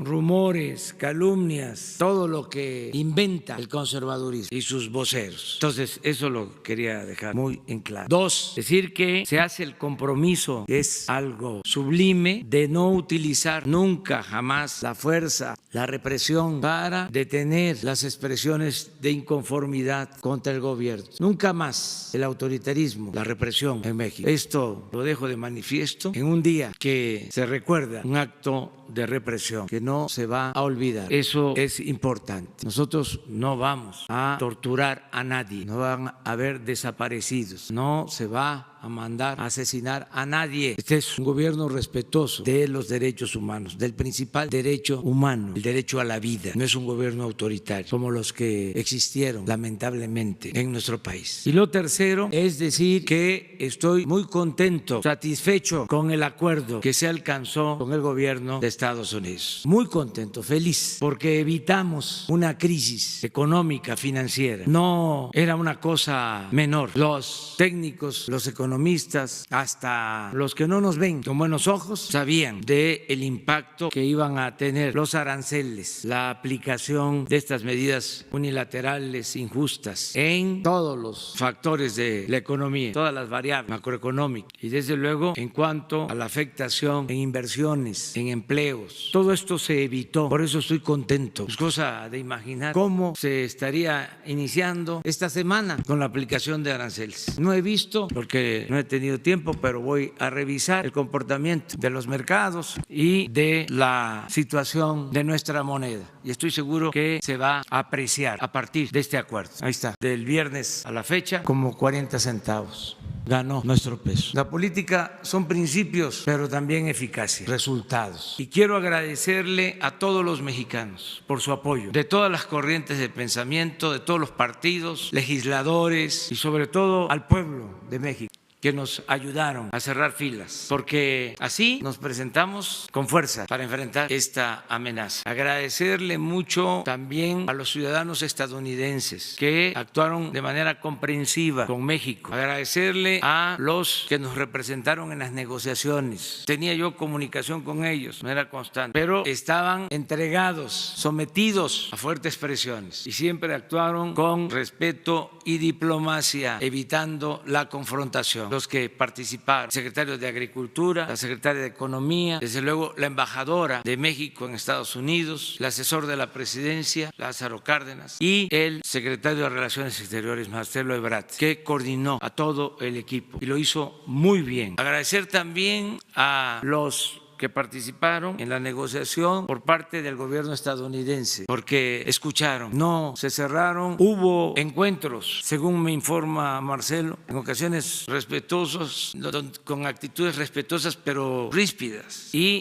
rumores, calumnias, todo lo que inventa el conservadurismo y sus voceros. Entonces, eso lo quería dejar muy en claro. 2, decir que se hace el compromiso, que es algo sublime, de no utilizar nunca, jamás la fuerza, la represión para detener las expresiones de inconformidad contra el gobierno. Nunca más el autoritarismo, la represión en México. Esto lo dejo de manifiesto en un día que se recuerda un acto de represión, que no se va a olvidar. Eso es importante. Nosotros no vamos a torturar a nadie, no van a haber desaparecidos, no se va a mandar a asesinar a nadie. Este es un gobierno respetuoso de los derechos humanos, del principal derecho humano, el derecho a la vida. No es un gobierno autoritario como los que existieron lamentablemente en nuestro país. Y lo tercero es decir que estoy muy contento, satisfecho con el acuerdo que se alcanzó con el gobierno de Estados Unidos. Muy contento, feliz, porque evitamos una crisis económica, financiera. No era una cosa menor. Los técnicos, los economistas, hasta los que no nos ven con buenos ojos, sabían del impacto que iban a tener los aranceles, la aplicación de estas medidas unilaterales injustas en todos los factores de la economía, todas las variables macroeconómicas y desde luego en cuanto a la afectación en inversiones, en empleos. Todo esto se evitó, por eso estoy contento. Es cosa de imaginar cómo se estaría iniciando esta semana con la aplicación de aranceles. No he visto, porque no he tenido tiempo, pero voy a revisar el comportamiento de los mercados y de la situación de nuestra moneda. Y estoy seguro que se va a apreciar a partir de este acuerdo. Ahí está, del viernes a la fecha, como 40 centavos ganó nuestro peso. La política son principios, pero también eficacia, resultados. Y quiero agradecerle a todos los mexicanos por su apoyo, de todas las corrientes de pensamiento, de todos los partidos, legisladores y sobre todo al pueblo de México, que nos ayudaron a cerrar filas, porque así nos presentamos con fuerza para enfrentar esta amenaza. Agradecerle mucho también a los ciudadanos estadounidenses que actuaron de manera comprensiva con México. Agradecerle a los que nos representaron en las negociaciones. Tenía yo comunicación con ellos, no era constante, pero estaban entregados, sometidos a fuertes presiones y siempre actuaron con respeto y diplomacia, evitando la confrontación. Los que participaron, el secretario de Agricultura, la secretaria de Economía, desde luego la embajadora de México en Estados Unidos, el asesor de la presidencia, Lázaro Cárdenas, y el secretario de Relaciones Exteriores, Marcelo Ebrard, que coordinó a todo el equipo y lo hizo muy bien. Agradecer también a los que participaron en la negociación por parte del gobierno estadounidense, porque escucharon, no se cerraron, hubo encuentros, según me informa Marcelo, en ocasiones respetuosos, con actitudes respetuosas pero ríspidas, y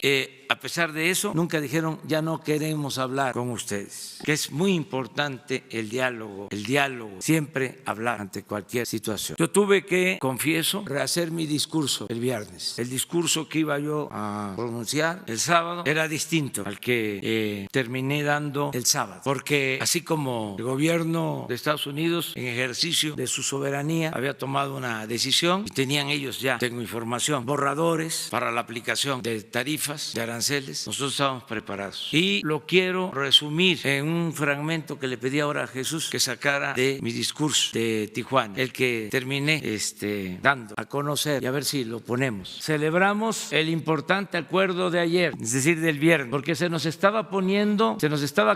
a pesar de eso, nunca dijeron ya no queremos hablar con ustedes, que es muy importante el diálogo, siempre hablar ante cualquier situación. Yo tuve que, confieso, rehacer mi discurso el viernes. El discurso que iba yo a pronunciar el sábado era distinto al que terminé dando el sábado, porque así como el gobierno de Estados Unidos, en ejercicio de su soberanía, había tomado una decisión y tenían ellos ya, tengo información, borradores para la aplicación de tarifas, de aranceles, nosotros estábamos preparados. Y lo quiero resumir en un fragmento que le pedí ahora a Jesús que sacara de mi discurso de Tijuana, el que terminé dando a conocer, y a ver si lo ponemos. Celebramos el importante acuerdo de ayer, es decir, del viernes, porque se nos estaba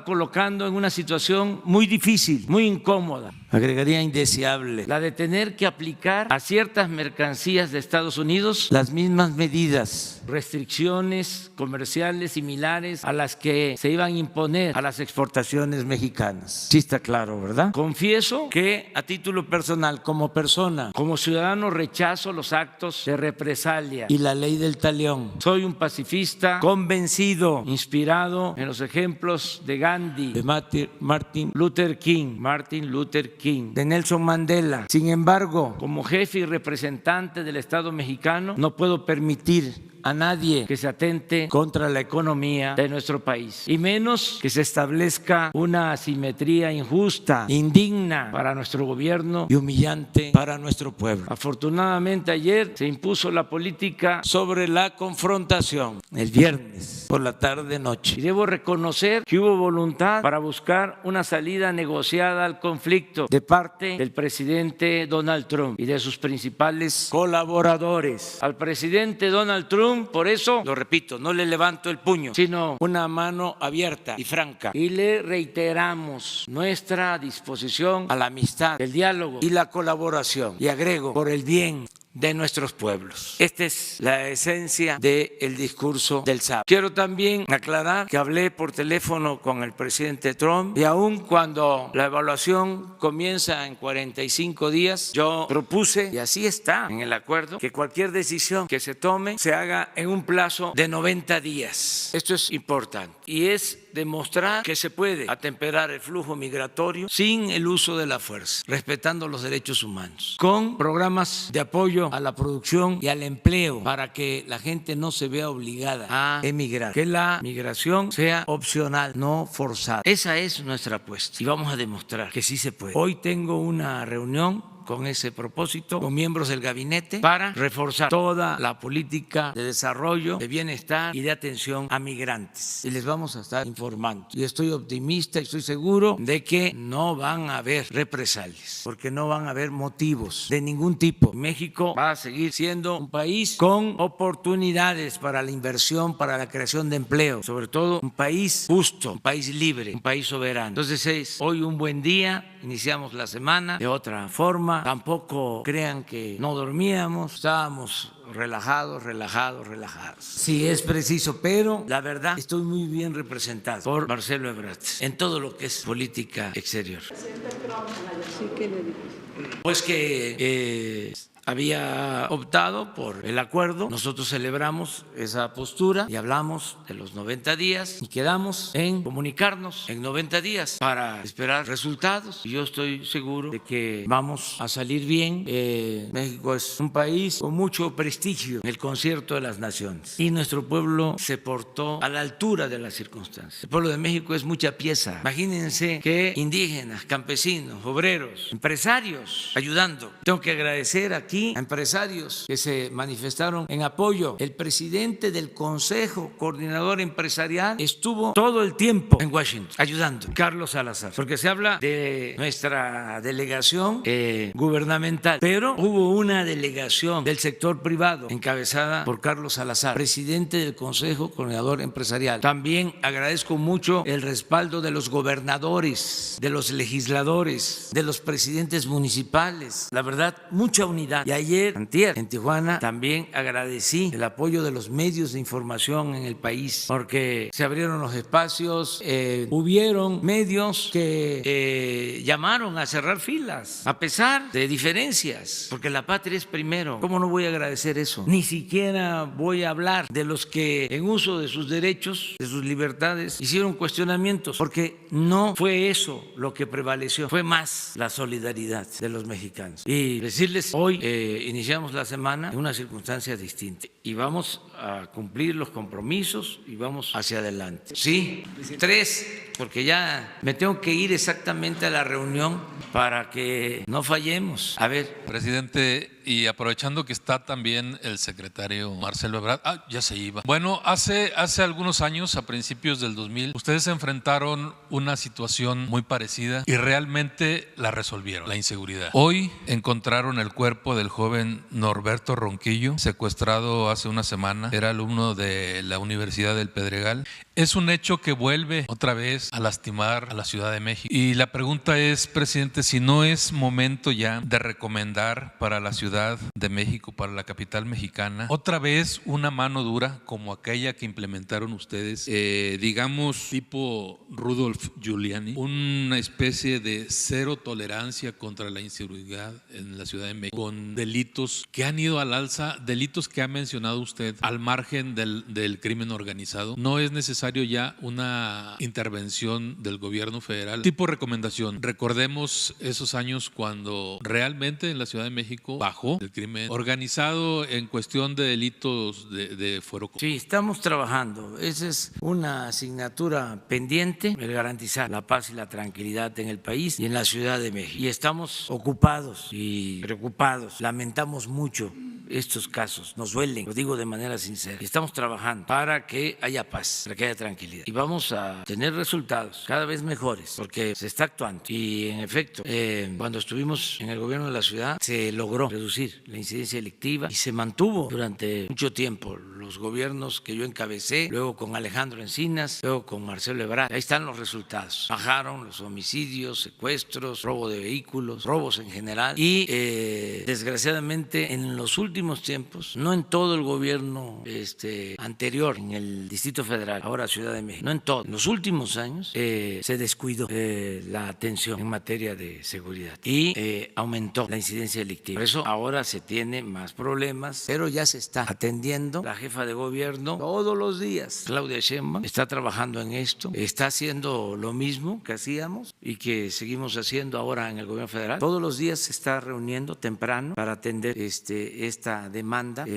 colocando en una situación muy difícil, muy incómoda, agregaría indeseable, la de tener que aplicar a ciertas mercancías de Estados Unidos las mismas medidas, restricciones comerciales similares a las que se iban a imponer a las exportaciones mexicanas. Sí está claro, ¿verdad? Confieso que a título personal, como persona, como ciudadano, rechazo los actos de represalia y la ley del talión. Soy un pacifista convencido, inspirado en los ejemplos de Gandhi, de Martin Luther King, de Nelson Mandela. Sin embargo, como jefe y representante del Estado mexicano, no puedo permitir a nadie que se atente contra la economía de nuestro país, y menos que se establezca una asimetría injusta, indigna para nuestro gobierno y humillante para nuestro pueblo. Afortunadamente ayer se impuso la política sobre la confrontación, el viernes por la tarde-noche, y debo reconocer que hubo voluntad para buscar una salida negociada al conflicto de parte del presidente Donald Trump y de sus principales colaboradores. Al presidente Donald Trump, por eso, lo repito, no le levanto el puño, sino una mano abierta y franca. Y le reiteramos nuestra disposición a la amistad, el diálogo y la colaboración. Y agrego, por el bien de nuestros pueblos. Esta es la esencia del discurso del sábado. Quiero también aclarar que hablé por teléfono con el presidente Trump y aun cuando la evaluación comienza en 45 días, yo propuse, y así está en el acuerdo, que cualquier decisión que se tome se haga en un plazo de 90 días. Esto es importante y es demostrar que se puede atemperar el flujo migratorio sin el uso de la fuerza, respetando los derechos humanos, con programas de apoyo a la producción y al empleo para que la gente no se vea obligada a emigrar, que la migración sea opcional, no forzada. Esa es nuestra apuesta y vamos a demostrar que sí se puede. Hoy tengo una reunión con ese propósito, con miembros del gabinete, para reforzar toda la política de desarrollo, de bienestar y de atención a migrantes. Y les vamos a estar informando. Y estoy optimista y estoy seguro de que no van a haber represalias, porque no van a haber motivos de ningún tipo. México va a seguir siendo un país con oportunidades para la inversión, para la creación de empleo, sobre todo un país justo, un país libre, un país soberano. Entonces es hoy un buen día, iniciamos la semana de otra forma. Tampoco crean que no dormíamos, estábamos relajados. Sí, es preciso, pero la verdad estoy muy bien representado por Marcelo Ebrard en todo lo que es política exterior. Pues que había optado por el acuerdo, nosotros celebramos esa postura y hablamos de los 90 días y quedamos en comunicarnos en 90 días para esperar resultados. Y yo estoy seguro de que vamos a salir bien. México es un país con mucho prestigio en el concierto de las naciones y nuestro pueblo se portó a la altura de las circunstancias. El pueblo de México es mucha pieza. Imagínense que indígenas, campesinos, obreros, empresarios ayudando. Tengo que agradecer aquí a empresarios que se manifestaron en apoyo. El presidente del Consejo Coordinador Empresarial estuvo todo el tiempo en Washington ayudando, Carlos Salazar, porque se habla de nuestra delegación gubernamental, pero hubo una delegación del sector privado encabezada por Carlos Salazar, presidente del Consejo Coordinador Empresarial. También agradezco mucho el respaldo de los gobernadores, de los legisladores, de los presidentes municipales. La verdad, mucha unidad. Y ayer, antier, en Tijuana, también agradecí el apoyo de los medios de información en el país, porque se abrieron los espacios, hubieron medios que llamaron a cerrar filas, a pesar de diferencias, porque la patria es primero. ¿Cómo no voy a agradecer eso? Ni siquiera voy a hablar de los que en uso de sus derechos, de sus libertades, hicieron cuestionamientos, porque no fue eso lo que prevaleció, fue más la solidaridad de los mexicanos. Y decirles, hoy iniciamos la semana en una circunstancia distinta y vamos a cumplir los compromisos y vamos hacia adelante. Sí, 3, porque ya me tengo que ir exactamente a la reunión para que no fallemos. A ver. Presidente, y aprovechando que está también el secretario Marcelo Ebrard, ya se iba. Bueno, hace algunos años, a principios del 2000, ustedes enfrentaron una situación muy parecida y realmente la resolvieron, la inseguridad. Hoy encontraron el cuerpo del joven Norberto Ronquillo, secuestrado hace una semana, era alumno de la Universidad del Pedregal. Es un hecho que vuelve otra vez a lastimar a la Ciudad de México. Y la pregunta es, presidente, si no es momento ya de recomendar para la Ciudad de México, para la capital mexicana, otra vez una mano dura como aquella que implementaron ustedes, digamos tipo Rudolph Giuliani, una especie de cero tolerancia contra la inseguridad en la Ciudad de México, con delitos que han ido al alza, delitos que ha mencionado usted al margen del crimen organizado. No es necesario ya una intervención del gobierno federal. Tipo recomendación, recordemos esos años cuando realmente en la Ciudad de México bajó el crimen organizado en cuestión de delitos de fuero común. Sí, estamos trabajando. Esa es una asignatura pendiente, el garantizar la paz y la tranquilidad en el país y en la Ciudad de México. Y estamos ocupados y preocupados. Lamentamos mucho estos casos, nos duelen, lo digo de manera sincera. Y estamos trabajando para que haya paz, para que haya tranquilidad. Y vamos a tener resultados cada vez mejores, porque se está actuando. Y en efecto, cuando estuvimos en el gobierno de la ciudad, se logró reducir la incidencia delictiva y se mantuvo durante mucho tiempo los los gobiernos que yo encabecé, luego con Alejandro Encinas, luego con Marcelo Ebrard. Ahí están los resultados. Bajaron los homicidios, secuestros, robo de vehículos, robos en general y desgraciadamente en los últimos tiempos, no en todo el gobierno anterior, en el Distrito Federal, ahora Ciudad de México, no en todo, en los últimos años se descuidó la atención en materia de seguridad y aumentó la incidencia delictiva. Por eso ahora se tiene más problemas, pero ya se está atendiendo. La jefa de gobierno todos los días, Claudia Sheinbaum, está trabajando en esto, está haciendo lo mismo que hacíamos y que seguimos haciendo ahora en el gobierno federal. Todos los días se está reuniendo temprano para atender esta demanda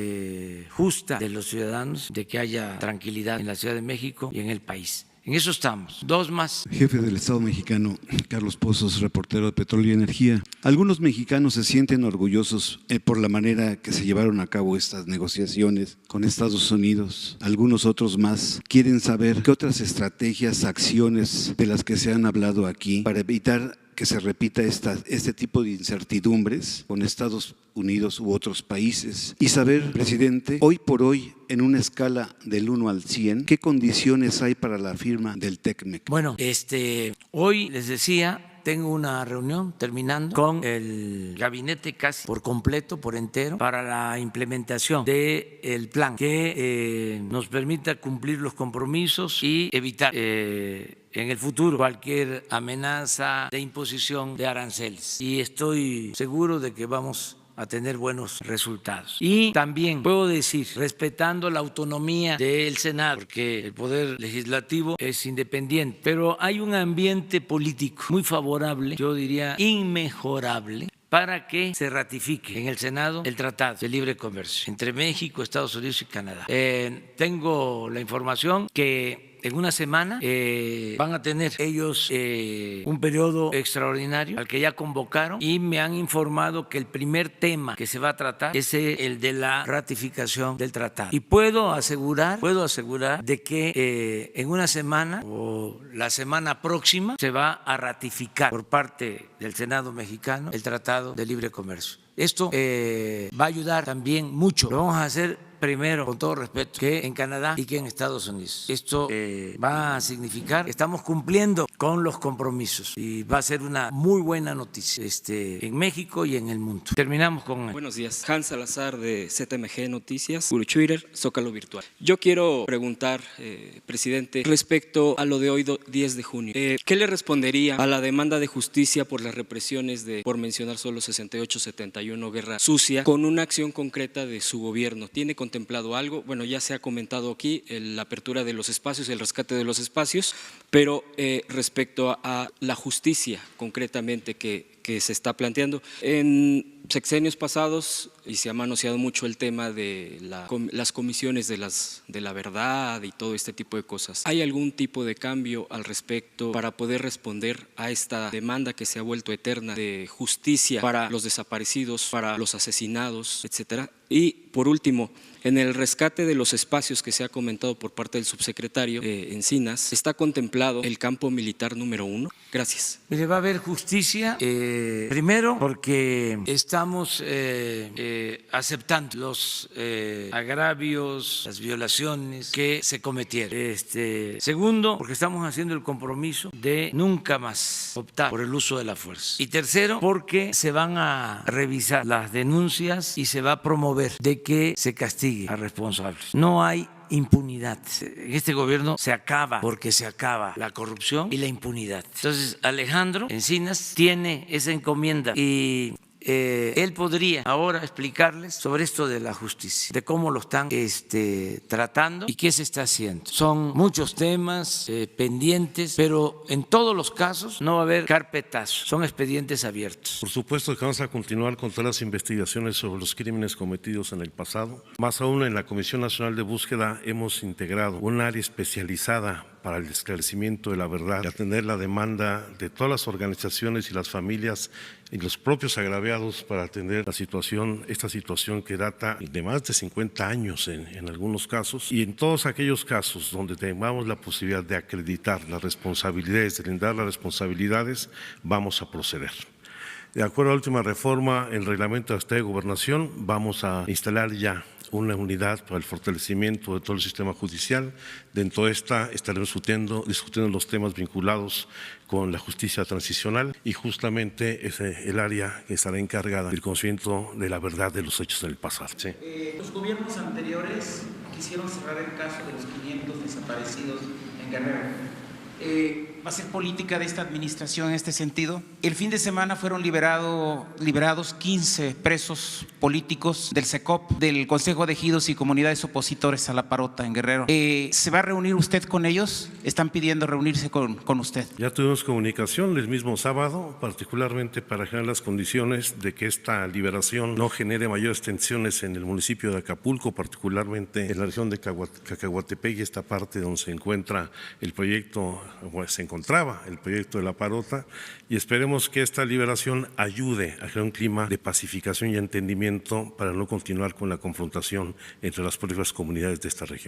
justa de los ciudadanos, de que haya tranquilidad en la Ciudad de México y en el país. En eso estamos. Dos más. Jefe del Estado mexicano, Carlos Pozos, reportero de Petróleo y Energía. Algunos mexicanos se sienten orgullosos por la manera que se llevaron a cabo estas negociaciones con Estados Unidos. Algunos otros más quieren saber qué otras estrategias, acciones de las que se han hablado aquí para evitar que se repita este tipo de incertidumbres con Estados Unidos u otros países. Y saber, presidente, hoy por hoy, en una escala del 1 al 100, ¿qué condiciones hay para la firma del TECMEC? Bueno, hoy les decía, tengo una reunión terminando con el gabinete casi por completo, por entero, para la implementación del plan que nos permita cumplir los compromisos y evitar en el futuro cualquier amenaza de imposición de aranceles. Y estoy seguro de que vamos a tener buenos resultados. Y también puedo decir, respetando la autonomía del Senado, porque el Poder Legislativo es independiente, pero hay un ambiente político muy favorable, yo diría inmejorable, para que se ratifique en el Senado el Tratado de Libre Comercio entre México, Estados Unidos y Canadá. Tengo la información que en una semana van a tener ellos un periodo extraordinario al que ya convocaron y me han informado que el primer tema que se va a tratar es el de la ratificación del tratado. Y puedo asegurar de que en una semana o la semana próxima se va a ratificar por parte del Senado mexicano el Tratado de Libre Comercio. Esto va a ayudar también mucho. Lo vamos a hacer primero, con todo respeto, que en Canadá y que en Estados Unidos. Esto va a significar que estamos cumpliendo con los compromisos y va a ser una muy buena noticia en México y en el mundo. Terminamos con... Buenos días. Hans Salazar de ZMG Noticias, Twitter, Zócalo Virtual. Yo quiero preguntar, presidente, respecto a lo de hoy, 10 de junio. ¿Qué le respondería a la demanda de justicia por las represiones de, por mencionar solo 68-71, Guerra Sucia, con una acción concreta de su gobierno? ¿Tiene contemplado algo? Bueno, ya se ha comentado aquí la apertura de los espacios, el rescate de los espacios, pero respecto a la justicia concretamente que se está planteando. En sexenios pasados, y se ha manoseado mucho el tema de las comisiones de la verdad y todo este tipo de cosas. ¿Hay algún tipo de cambio al respecto para poder responder a esta demanda que se ha vuelto eterna de justicia para los desaparecidos, para los asesinados, etcétera? Y por último, en el rescate de los espacios que se ha comentado por parte del subsecretario Encinas, ¿está contemplado el campo militar número 1? Gracias. Mire, va a haber justicia, primero porque estamos aceptando los agravios, las violaciones que se cometieron. Segundo, porque estamos haciendo el compromiso de nunca más optar por el uso de la fuerza. Y tercero, porque se van a revisar las denuncias y se va a promover de que se castigue a responsables. No hay impunidad. En este gobierno se acaba, porque se acaba la corrupción y la impunidad. Entonces, Alejandro Encinas tiene esa encomienda y él podría ahora explicarles sobre esto de la justicia, de cómo lo están tratando y qué se está haciendo. Son muchos temas pendientes, pero en todos los casos no va a haber carpetazo, son expedientes abiertos. Por supuesto que vamos a continuar con todas las investigaciones sobre los crímenes cometidos en el pasado. Más aún, en la Comisión Nacional de Búsqueda hemos integrado un área especializada para el esclarecimiento de la verdad y atender la demanda de todas las organizaciones y las familias y los propios agraviados para atender esta situación que data de más de 50 años en algunos casos, y en todos aquellos casos donde tengamos la posibilidad de acreditar las responsabilidades, de lindar las responsabilidades, vamos a proceder. De acuerdo a la última reforma, el reglamento de Estado de Gobernación, vamos a instalar ya una unidad para el fortalecimiento de todo el sistema judicial. Dentro de esta estaremos discutiendo los temas vinculados con la justicia transicional y justamente es el área que estará encargada del conocimiento de la verdad de los hechos en el pasado. Sí. Los gobiernos anteriores quisieron cerrar el caso de los 500 desaparecidos en Guerrero. ¿Va a ser política de esta administración en este sentido? El fin de semana fueron liberados 15 presos políticos del CECOP, del Consejo de Ejidos y Comunidades Opositores a la Parota en Guerrero. ¿Se va a reunir usted con ellos? ¿Están pidiendo reunirse con usted? Ya tuvimos comunicación el mismo sábado, particularmente para generar las condiciones de que esta liberación no genere mayores tensiones en el municipio de Acapulco, particularmente en la región de Cacahuatepec y esta parte donde se encuentra el proyecto, se encontraba el proyecto de la Parota, y esperemos que esta liberación ayude a crear un clima de pacificación y entendimiento para no continuar con la confrontación entre las propias comunidades de esta región.